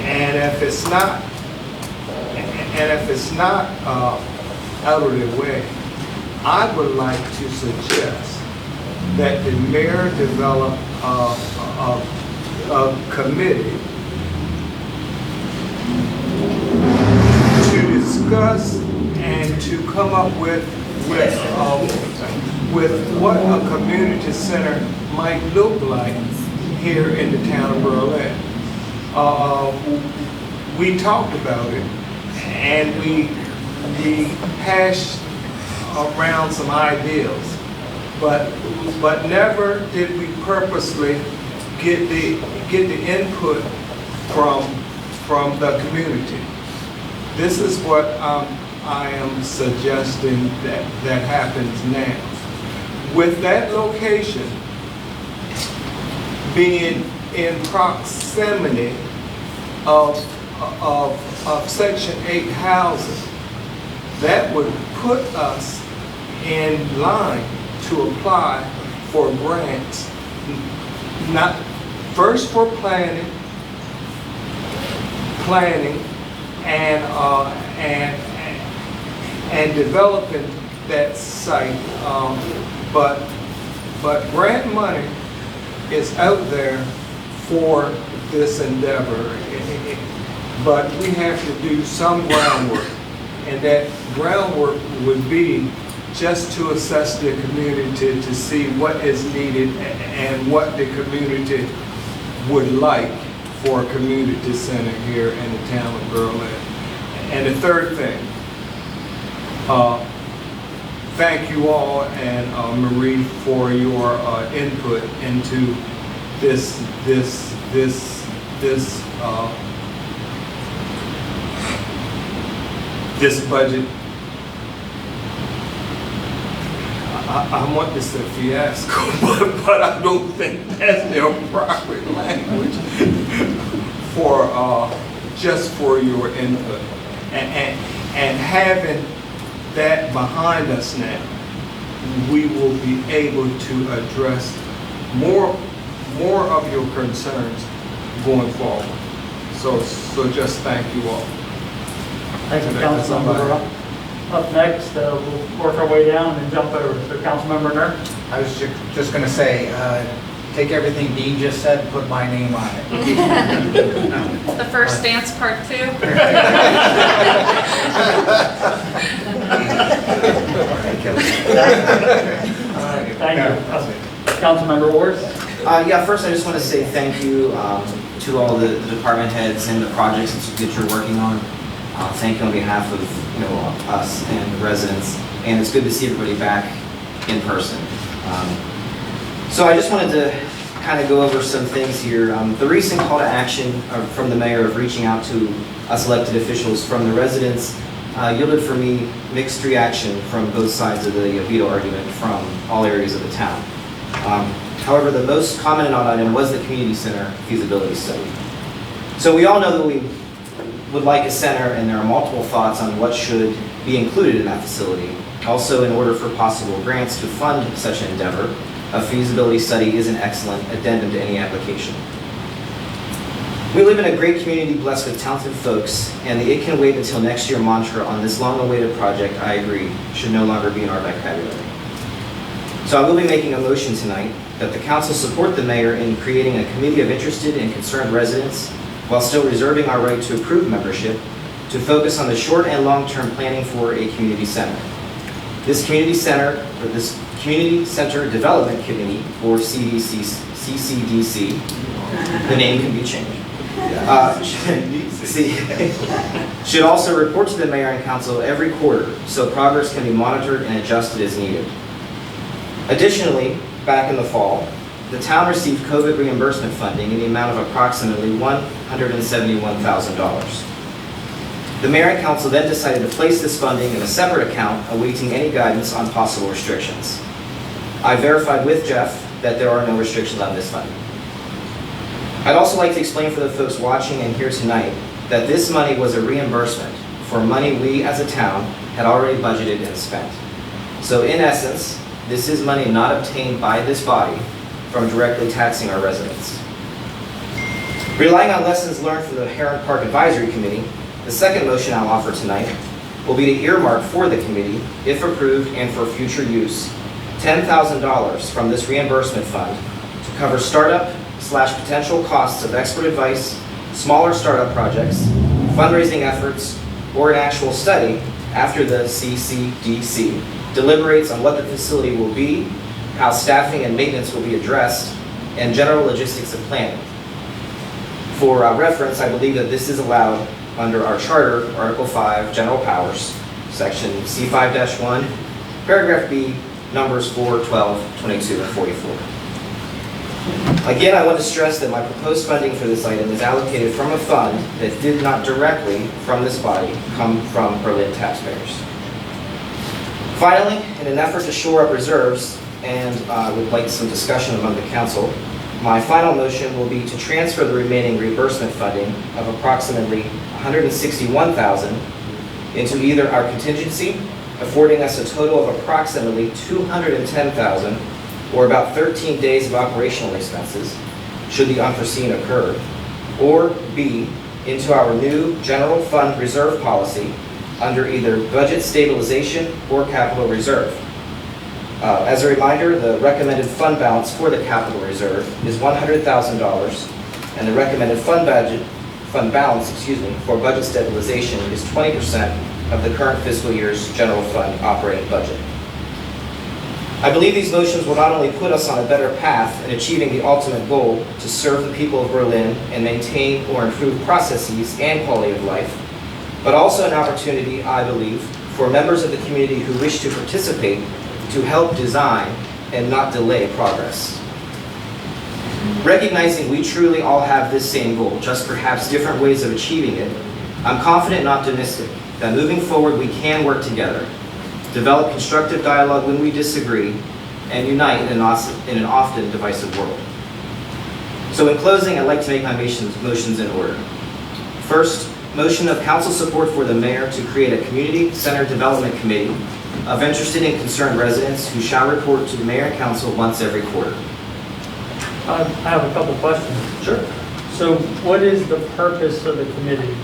And if it's not out of the way, I would like to suggest that the mayor develop a committee to discuss and to come up with what a community center might look like here in the town of Berlin. We talked about it, and we hashed around some ideas, but never did we purposely get the input from the community. This is what I am suggesting that happens now. With that location being in proximity of Section 8 housing, that would put us in line to apply for grants, not first for planning and developing that site, but grant money is out there for this endeavor, but we have to do some groundwork, and that groundwork would be just to assess the community to see what is needed and what the community would like for a community center here in the town of Berlin. And the third thing, thank you all and Marie for your input into this budget. I want to say fiasco, but I don't think that's the appropriate language for just for your input. And having that behind us now, we will be able to address more of your concerns going forward. So just thank you all. Thank you, That's all I Councilmember. Up next, we'll work our way down and jump over to Councilmember Nur. I was just going to say, take everything Dean just said and put my name on it. The first dance part too. Thank you. Councilmember Ward. Yeah, first I just want to say thank you to all the department heads and the projects that you're working on. Thank you on behalf of us and the residents, and it's good to see everybody back in person. So I just wanted to kind of go over some things here. The recent call to action from the mayor of reaching out to us elected officials from the residents yielded for me mixed reaction from both sides of the veto argument from all areas of the town. However, the most commented on item was the community center feasibility study. So we all know that we would like a center, and there are multiple thoughts on what should be included in that facility. Also, in order for possible grants to fund such an endeavor, a feasibility study is an excellent addendum to any application. We live in a great community blessed with talented folks, and the "it can wait until next year" mantra on this long-awaited project, I agree, should no longer be in our vocabulary. So I will be making a motion tonight that the council support the mayor in creating a committee of interested and concerned residents while still reserving our right to approve membership to focus on the short and long-term planning for a community center. This community center development committee, or CCDC, the name can be changed, should also report to the mayor and council every quarter so progress can be monitored and adjusted as needed. Additionally, back in the fall, the town received COVID reimbursement funding in the amount of approximately $171,000. The mayor and council then decided to place this funding in a separate account, awaiting any guidance on possible restrictions. I verified with Jeff that there are no restrictions on this funding. I'd also like to explain for the folks watching and here tonight that this money was a reimbursement for money we as a town had already budgeted and spent. So in essence, this is money not obtained by this body from directly taxing our residents. Relying on lessons learned from the Heron Park Advisory Committee, the second motion I'll offer tonight will be to earmark for the committee, if approved and for future use, $10,000 from this reimbursement fund to cover startup/potential costs of expert advice, smaller startup projects, fundraising efforts, or an actual study after the CCDC deliberates on what the facility will be, how staffing and maintenance will be addressed, and general logistics of planning. For reference, I believe that this is allowed under our charter, Article 5, General Powers, Section C5-1, Paragraph B, numbers 4, 12, 22, and 44. Again, I want to stress that my proposed funding for this item is allocated from a fund that did not directly from this body come from Berlin taxpayers. Finally, in an effort to shore up reserves, and I would like some discussion among the council, my final motion will be to transfer the remaining reimbursement funding of approximately $161,000 into either our contingency, affording us a total of approximately $210,000, or about 13 days of operational expenses, should the unforeseen occur, or B, into our new general fund reserve policy under either budget stabilization or capital reserve. As a reminder, the recommended fund balance for the capital reserve is $100,000, and the recommended fund balance for budget stabilization is 20% of the current fiscal year's general fund operating budget. I believe these motions will not only put us on a better path in achieving the ultimate goal to serve the people of Berlin and maintain or improve processes and quality of life, but also an opportunity, I believe, for members of the community who wish to participate to help design and not delay progress. Recognizing we truly all have this same goal, just perhaps different ways of achieving it, I'm confident and optimistic that moving forward we can work together, develop constructive dialogue when we disagree, and unite in an often divisive world. So in closing, I'd like to make my motions in order. First, motion of council support for the mayor to create a community center development committee of interested and concerned residents who shall report to the mayor and council once every quarter. I have a couple questions. Sure. So what is the purpose of the committee,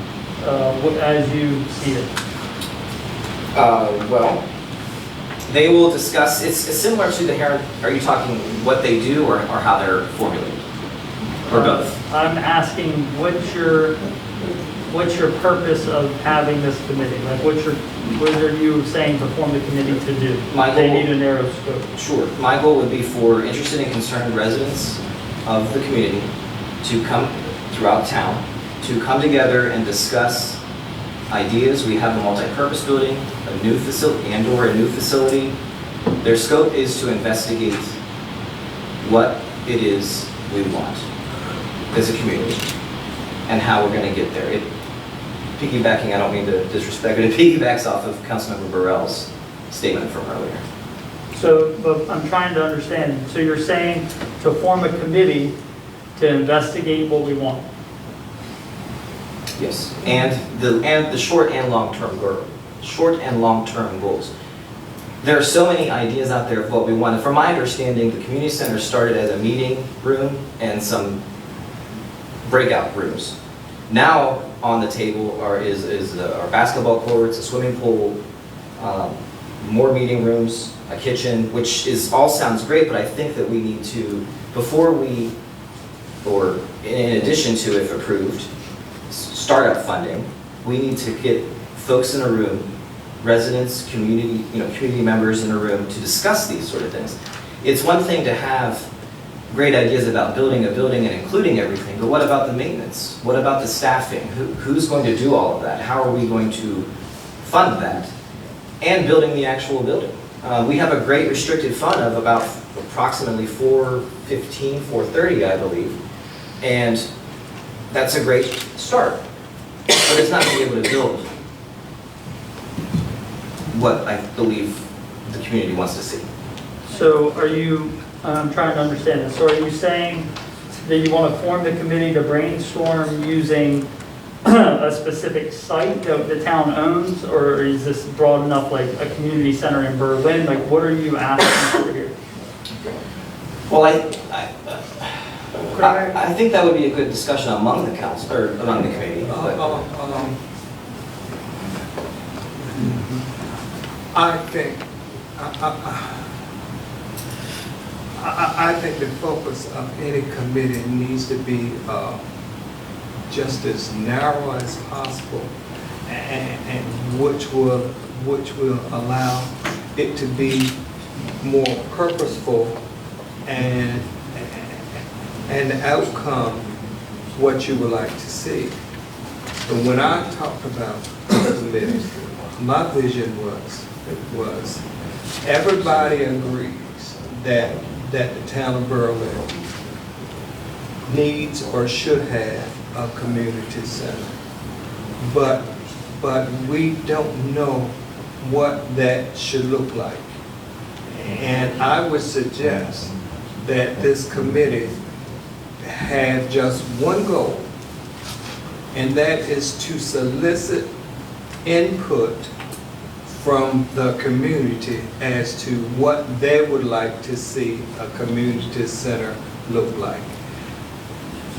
as you see it? Well, they will discuss, it's similar to the Heron, are you talking what they do or how they're formulated? Or both? I'm asking, what's your purpose of having this committee? Like, what are you saying to form the committee to do? They need a narrow scope. Sure. My goal would be for interested and concerned residents of the community to come throughout town, to come together and discuss ideas. We have a multi-purpose building, a new facility, and/or a new facility. Their scope is to investigate what it is we want as a community and how we're going to get there. Piggybacking, I don't mean to disrespect, but it piggybacks off of Councilmember Burrell's statement from earlier. So, but I'm trying to understand. So you're saying to form a committee to investigate what we want? Yes, and the short and long-term goals. There are so many ideas out there of what we want. And from my understanding, the community center started as a meeting room and some breakout rooms. Now on the table is our basketball courts, a swimming pool, more meeting rooms, a kitchen, which all sounds great, but I think that we need to, before we, or in addition to, if approved, startup funding, we need to get folks in a room, residents, community members in a room to discuss these sort of things. It's one thing to have great ideas about building a building and including everything, but what about the maintenance? What about the staffing? Who's going to do all of that? How are we going to fund that? And building the actual building. We have a great restricted fund of about approximately $415, $430, I believe. And that's a great start. But it's not going to be able to build what I believe the community wants to see. So are you, I'm trying to understand this, so are you saying that you want to form the committee to brainstorm using a specific site that the town owns, or is this broad enough, like a community center in Berlin? Like, what are you asking for here? Well, I think that would be a good discussion among the council, or among the committee. I think the focus of any committee needs to be just as narrow as possible, and which will allow it to be more purposeful and the outcome what you would like to see. But when I talked about committees, my vision was everybody agrees that the town of Berlin needs or should have a community center. But we don't know what that should look like. And I would suggest that this committee have just one goal, and that is to solicit input from the community as to what they would like to see a community center look like.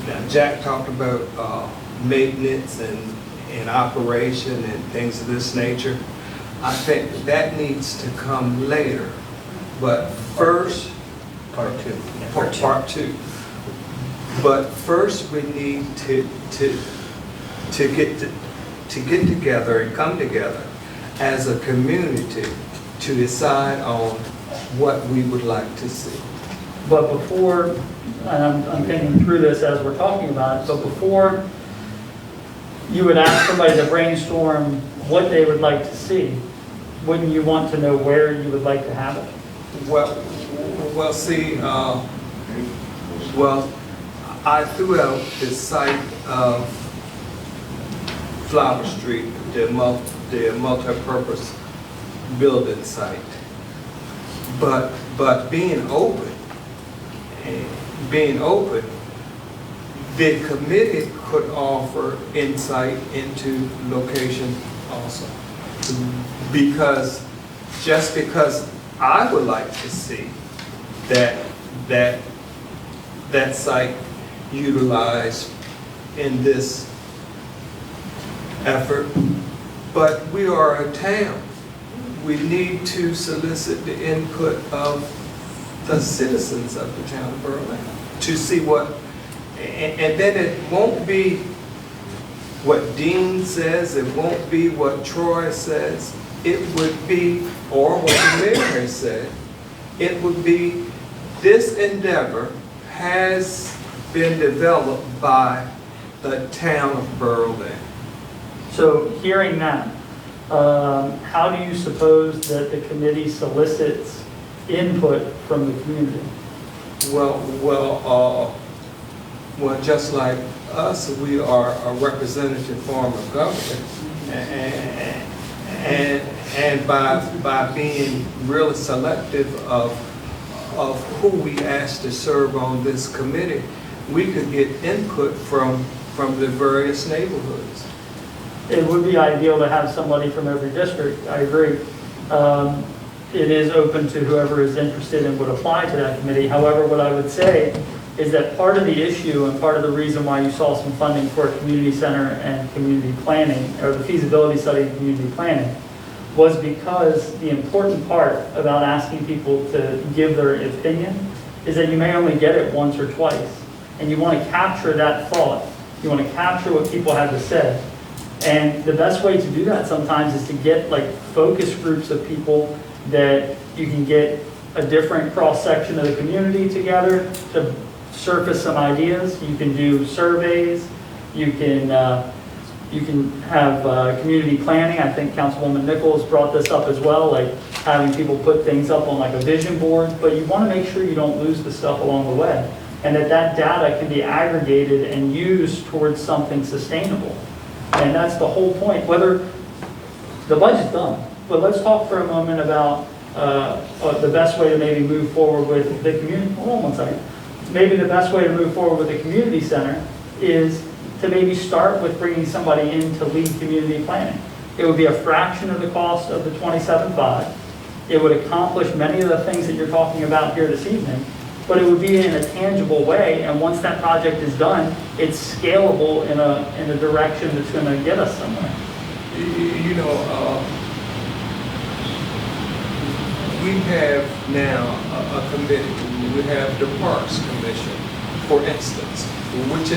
Now, Jack talked about maintenance and operation and things of this nature. I think that needs to come later. But first, part two. But first, we need to get together and come together as a community to decide on what we would like to see. But before, and I'm thinking through this as we're talking about it, but before you would ask somebody to brainstorm what they would like to see, wouldn't you want to know where you would like to have it? Well, see, I threw out the site of Flower Street, the multi-purpose building site. But being open, the committee could offer insight into location also. Because that site utilized in this effort. But we are a town. We need to solicit the input of the citizens of the town of Berlin to see what, and then it won't be what Dean says, it won't be what Troy says, it would be, or what the mayor has said, it would be, this endeavor has been developed by the town of Berlin. So hearing that, how do you suppose that the committee solicits input from the community? Well, just like us, we are a representative form of government, and by being really selective of who we ask to serve on this committee, we could get input from the various neighborhoods. It would be ideal to have somebody from every district, I agree. It is open to whoever is interested and would apply to that committee. However, what I would say is that part of the issue and part of the reason why you saw some funding for a community center and community planning, or the feasibility study and community planning, was because the important part about asking people to give their opinion is that you may only get it once or twice. And you want to capture that thought. You want to capture what people have to say. And the best way to do that sometimes is to get like focus groups of people that you can get a different cross-section of the community together to surface some ideas. You can do surveys. You can have community planning. I think Councilwoman Nichols brought this up as well, like having people put things up on like a vision board. But you want to make sure you don't lose the stuff along the way, and that data can be aggregated and used towards something sustainable. And that's the whole point. Whether the budget's done, but let's talk for a moment about the best way to maybe move forward with the community. Hold on one second. Maybe the best way to move forward with the community center is to maybe start with bringing somebody in to lead community planning. It would be a fraction of the cost of the $27,500. It would accomplish many of the things that you're talking about here this evening, but it would be in a tangible way, and once that project is done, it's scalable in a direction that's going to get us somewhere. You know, we have now a committee. We have the Parks Commission, for instance, which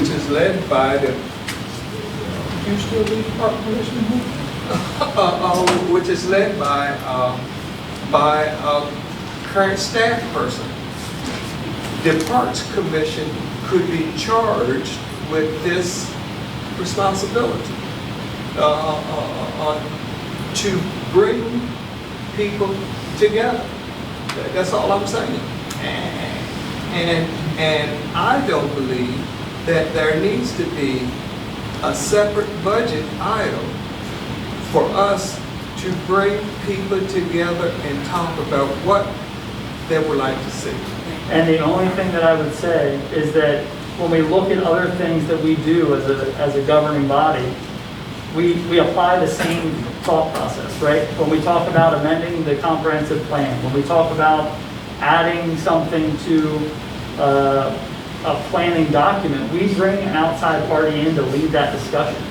is led by the. You still lead Park Commission? Which is led by a current staff person. The Parks Commission could be charged with this responsibility to bring people together. That's all I'm saying. And I don't believe that there needs to be a separate budget item for us to bring people together and talk about what they would like to see. And the only thing that I would say is that when we look at other things that we do as a governing body, we apply the same thought process, right? When we talk about amending the comprehensive plan, when we talk about adding something to a planning document, we bring an outside party in to lead that discussion.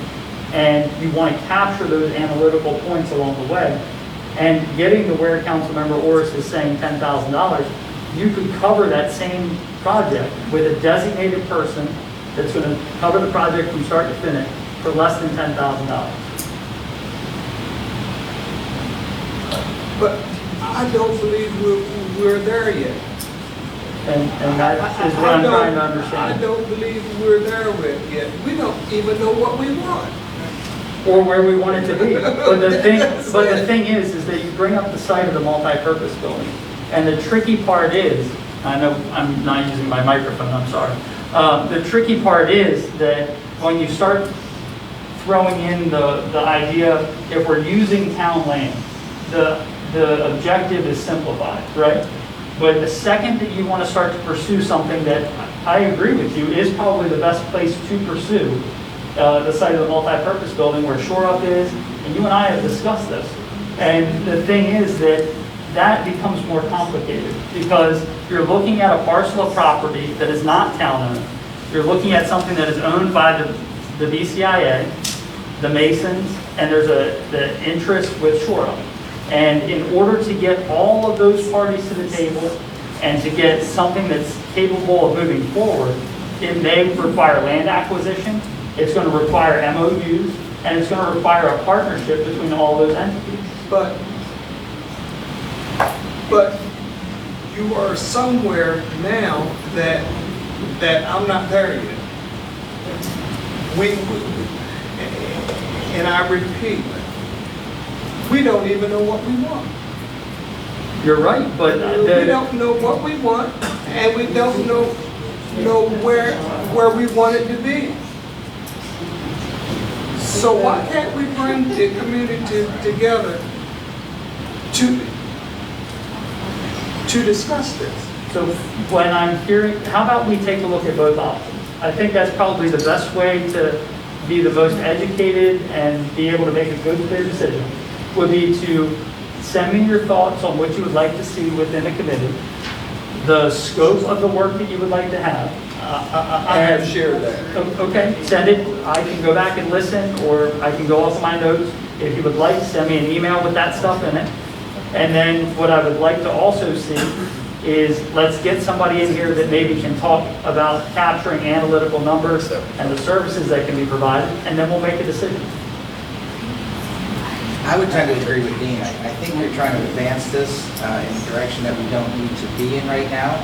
And you want to capture those analytical points along the way. And getting to where Councilmember Orris is saying $10,000, you could cover that same project with a designated person that's going to cover the project from start to finish for less than $10,000. But I don't believe we're there yet. And that is what I'm trying to understand. I don't believe we're there yet. We don't even know what we want. Or where we want it to be. But the thing is that you bring up the site of the multi-purpose building. And the tricky part is, I know I'm not using my microphone, I'm sorry. The tricky part is that when you start throwing in the idea, if we're using town land, the objective is simplified, right? But the second that you want to start to pursue something that I agree with you is probably the best place to pursue, the site of the multi-purpose building where Shore Up is, and you and I have discussed this. And the thing is that that becomes more complicated because you're looking at a parcel of property that is not town-owned. You're looking at something that is owned by the BCIA, the Masons, and there's the interest with Shore Up. And in order to get all of those parties to the table and to get something that's capable of moving forward, it may require land acquisition, it's going to require MOUs, and it's going to require a partnership between all those entities. But you are somewhere now that I'm not there yet. And I repeat, we don't even know what we want. You're right, but we don't know what we want, and we don't know where we want it to be. So why can't we bring the community together to discuss this? So when I'm hearing, how about we take a look at both options? I think that's probably the best way to be the most educated and be able to make a good, clear decision, would be to send me your thoughts on what you would like to see within the committee, the scope of the work that you would like to have. I have shared that. Okay, send it. I can go back and listen, or I can go off my notes. If you would like, send me an email with that stuff in it. And then what I would like to also see is let's get somebody in here that maybe can talk about capturing analytical numbers and the services that can be provided, and then we'll make a decision. I would tend to agree with Dean. I think you're trying to advance this in a direction that we don't need to be in right now.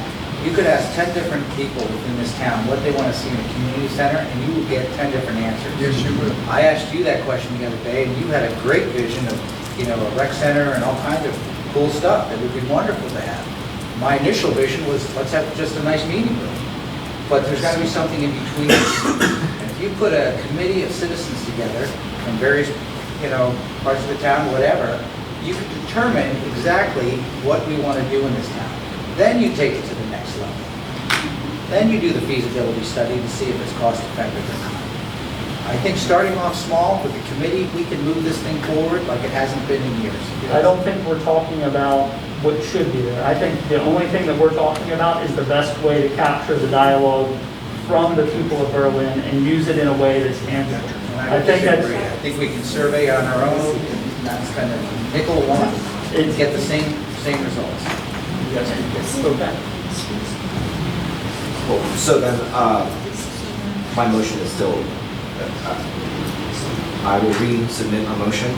You could ask 10 different people within this town what they want to see in a community center, and you would get 10 different answers. Yes, you would. I asked you that question the other day, and you had a great vision of, a rec center and all kinds of cool stuff that would be wonderful to have. My initial vision was, let's have just a nice meeting room. But there's got to be something in between. And if you put a committee of citizens together from various, parts of the town, whatever, you can determine exactly what we want to do in this town. Then you take it to the next level. Then you do the feasibility study to see if it's cost effective or not. I think starting off small with the committee, we can move this thing forward like it hasn't been in years. I don't think we're talking about what should be there. I think the only thing that we're talking about is the best way to capture the dialogue from the people of Berlin and use it in a way that's tangible. I think we can survey on our own, we can not spend a nickel a one, and get the same results. Yes, okay. Cool. So then, my motion is still, I will resubmit a motion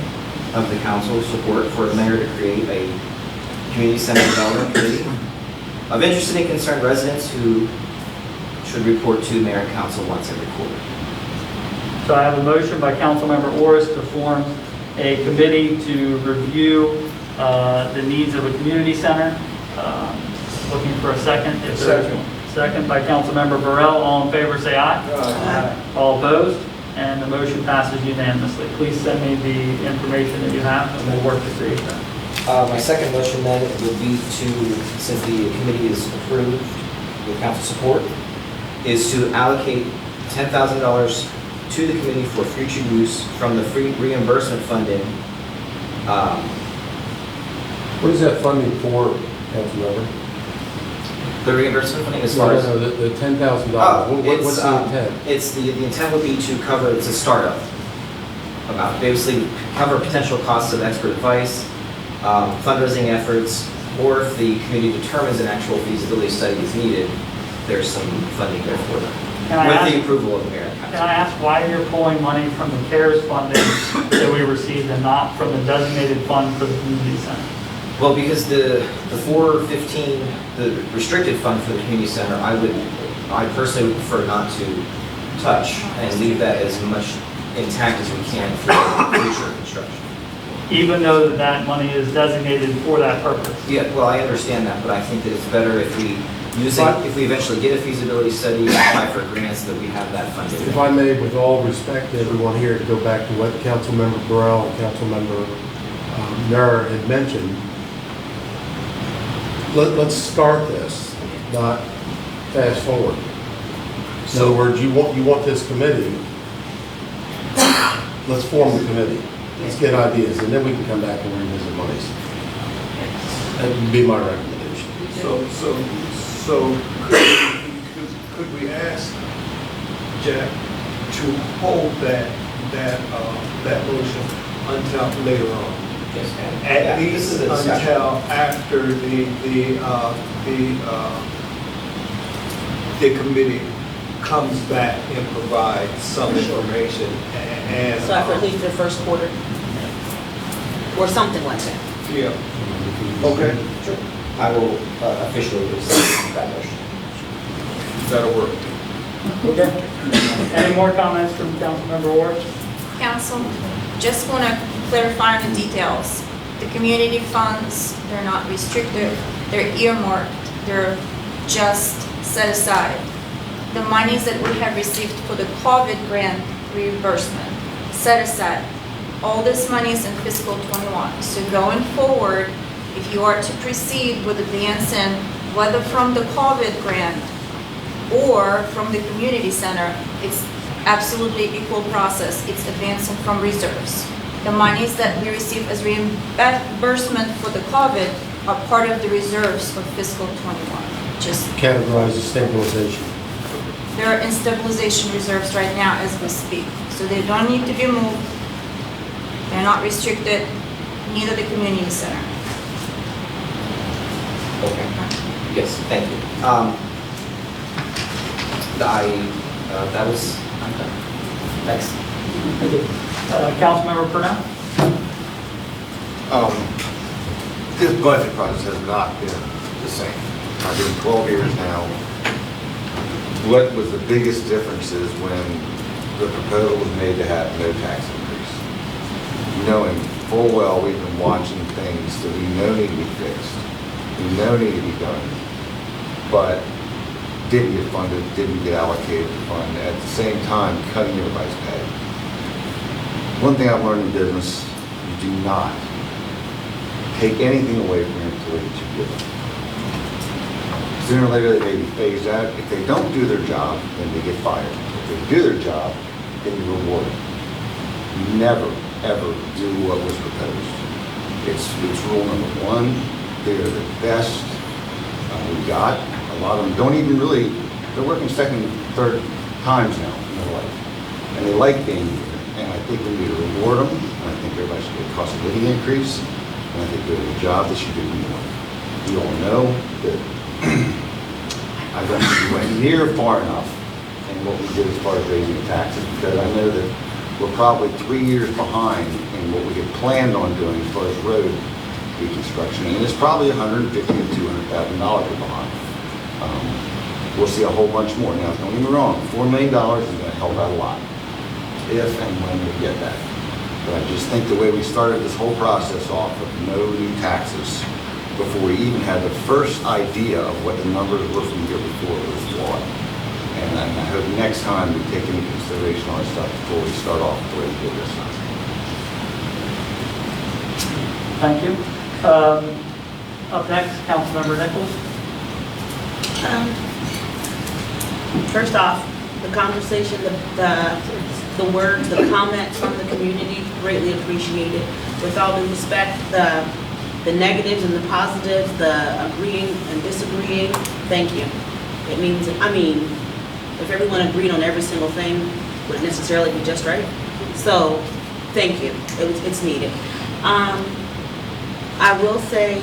of the council's support for the mayor to create a community center development committee of interested and concerned residents who should report to mayor and council once every quarter. So I have a motion by Councilmember Orris to form a committee to review the needs of a community center. Looking for a second. Second by Councilmember Burrell. All in favor, say aye. Aye. All opposed? And the motion passes unanimously. Please send me the information that you have, and we'll work to create that. My second motion then would be to, since the committee is approved with council support, is to allocate $10,000 to the committee for future use from the free reimbursement funding. What is that funding for, Councilmember? The reimbursement funding as far as? No, the $10,000. What's the intent? The intent would be to cover, it's a startup amount, basically cover potential costs of expert advice, fundraising efforts, or if the committee determines an actual feasibility study is needed, there's some funding there for them. With the approval of the mayor and council. Can I ask why you're pulling money from the CARES funding that we received and not from the designated fund for the community center? Well, because the 415, the restricted fund for the community center, I personally would prefer not to touch and leave that as much intact as we can for future construction. Even though that money is designated for that purpose? Yeah, well, I understand that, but I think that it's better if we use it, if we eventually get a feasibility study and apply for grants, that we have that funded. If I may, with all respect to everyone here, to go back to what Councilmember Burrell and Councilmember Nur had mentioned, let's start this, not fast forward. In other words, you want this committee, let's form the committee. Let's get ideas, and then we can come back and revisit monies. That would be my recommendation. So could we ask Jack to hold that motion until later on? At least until after the committee comes back and provides some information and. So after at least the first quarter? Or something like that? Yeah. Okay. Sure. I will officially rescind that motion. That'll work. Okay. Any more comments from Councilmember Ward? Council, just want to clarify on the details. The community funds, they're not restricted, they're earmarked, they're just set aside. The monies that we have received for the COVID grant reimbursement, set aside. All this money is in fiscal 21. So going forward, if you are to proceed with advancing, whether from the COVID grant or from the community center, it's absolutely equal process. It's advancing from reserves. The monies that we receive as reimbursement for the COVID are part of the reserves for fiscal 21. Just Categorize as stabilization. they're in stabilization reserves right now as we speak. So they don't need to be moved. They're not restricted, neither the community center. Okay. Yes, thank you. That was, I'm done. Thanks. Thank you. Councilmember Purnell? This budget process has not been the same. I've been 12 years now. What was the biggest difference is when the proposal was made to have no tax increase. Knowing full well we've been watching things that we know need to be fixed, we know need to be done, but didn't get funded, didn't get allocated to fund, at the same time cutting everybody's pay. One thing I've learned in business, you do not take anything away from your employees you give them. Sooner or later, they may be phased out. If they don't do their job, then they get fired. If they do their job, then you reward them. You never, ever do what was proposed. It's rule number one. They're the best we got. A lot of them don't even really, they're working second, third times now in their life. And they like being here. And I think we need to reward them. And I think everybody should get a cost of living increase. And I think doing the job, they should do more. You all know that I don't think we went near far enough in what we did as far as raising the taxes, because I know that we're probably 3 years behind in what we had planned on doing as far as road reconstruction, and it's probably $150,000 to $200,000 we're behind. We'll see a whole bunch more. Now, don't get me wrong, $4 million is going to help out a lot, if and when we get that. But I just think the way we started this whole process off with no new taxes, before we even had the first idea of what the numbers were from the year before, was flawed. And I hope next time we take into consideration all this stuff before we start off the way we did this time. Thank you. Up next, Councilmember Nichols. First off, the conversation, the words, the comments from the community, greatly appreciated. With all due respect, the negatives and the positives, the agreeing and disagreeing, thank you. It means, if everyone agreed on every single thing, would it necessarily be just right? So, thank you. It's needed. I will say,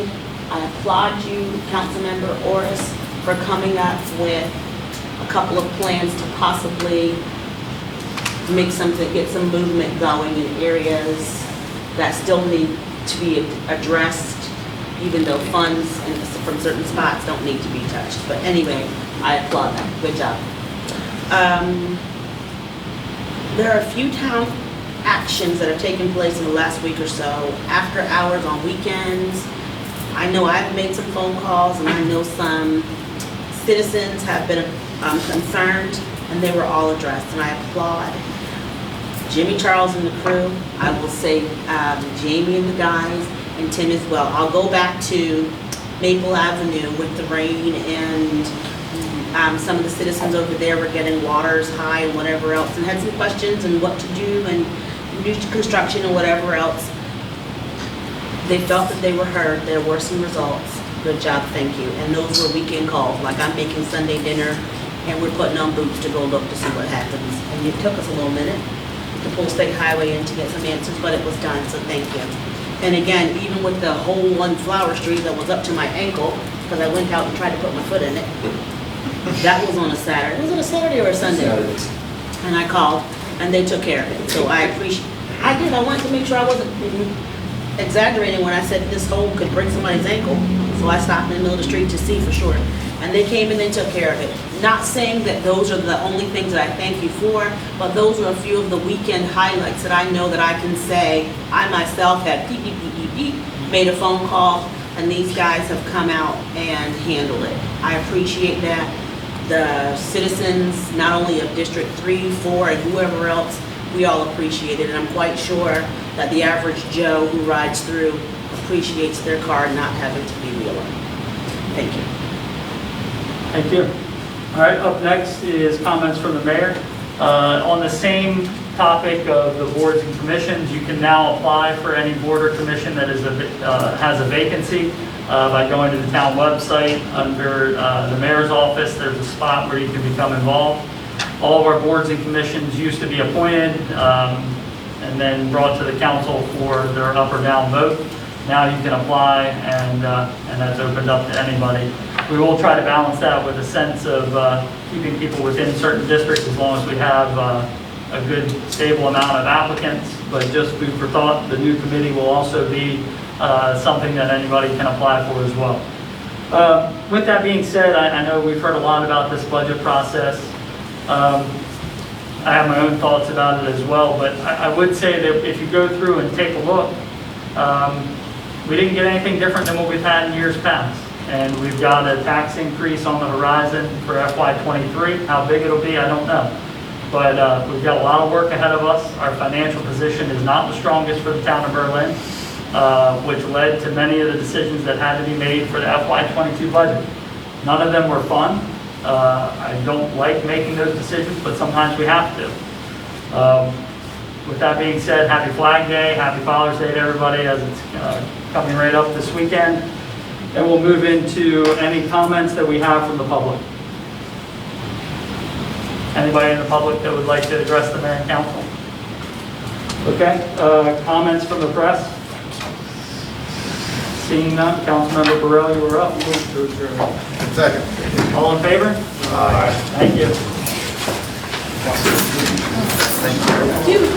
I applaud you, Councilmember Orris, for coming up with a couple of plans to possibly get some movement going in areas that still need to be addressed, even though funds from certain spots don't need to be touched. But anyway, I applaud that. Good job. There are a few town actions that have taken place in the last week or so, after hours, on weekends. I know I've made some phone calls, and I know some citizens have been concerned, and they were all addressed, and I applaud Jimmy Charles and the crew. I will say Jamie and the guys, and Tim as well. I'll go back to Maple Avenue with the rain, and some of the citizens over there were getting waters high and whatever else, and had some questions and what to do, and new construction and whatever else. They felt that they were heard, there were some results. Good job, thank you. And those were weekend calls, like I'm making Sunday dinner and we're putting on boots to go look to see what happens. And it took us a little minute to pull State Highway in to get some answers, but it was done, so thank you. And again, even with the hole on Flower Street that was up to my ankle, because I went out and tried to put my foot in it. That was on a Saturday. Was it a Saturday or a Sunday? And I called and they took care of it. So I appreciate, I wanted to make sure I wasn't exaggerating when I said this hole could break somebody's ankle. So I stopped in the middle of the street to see for sure. And they came and they took care of it. Not saying that those are the only things that I thank you for, but those are a few of the weekend highlights that I know that I can say, I myself had made a phone call, and these guys have come out and handled it. I appreciate that. The citizens, not only of District 3, 4, and whoever else, we all appreciate it. And I'm quite sure that the average Joe who rides through appreciates their car not having to be wheeling. Thank you. Thank you. All right, up next is comments from the mayor. On the same topic of the boards and commissions, you can now apply for any board or commission that is has a vacancy by going to the town website. Under the mayor's office, there's a spot where you can become involved. All of our boards and commissions used to be appointed and then brought to the council for their up or down vote. Now you can apply, and that's opened up to anybody. We will try to balance that with a sense of keeping people within certain districts as long as we have a good, stable amount of applicants. But just food for thought, the new committee will also be something that anybody can apply for as well. With that being said, I know we've heard a lot about this budget process. I have my own thoughts about it as well, but I would say that if you go through and take a look, we didn't get anything different than what we've had in years past. And we've got a tax increase on the horizon for FY23. How big it'll be, I don't know. But we've got a lot of work ahead of us. Our financial position is not the strongest for the town of Berlin, which led to many of the decisions that had to be made for the FY22 budget. None of them were fun. I don't like making those decisions, but sometimes we have to. With that being said, happy Flag Day, happy Father's Day to everybody as it's coming right up this weekend. And we'll move into any comments that we have from the public. Anybody in the public that would like to address the mayor and council? Okay, comments from the press? Seeing none, Councilmember Burrell, you were up. Move to adjourn. Second. All in favor? Aye. Thank you. Dude,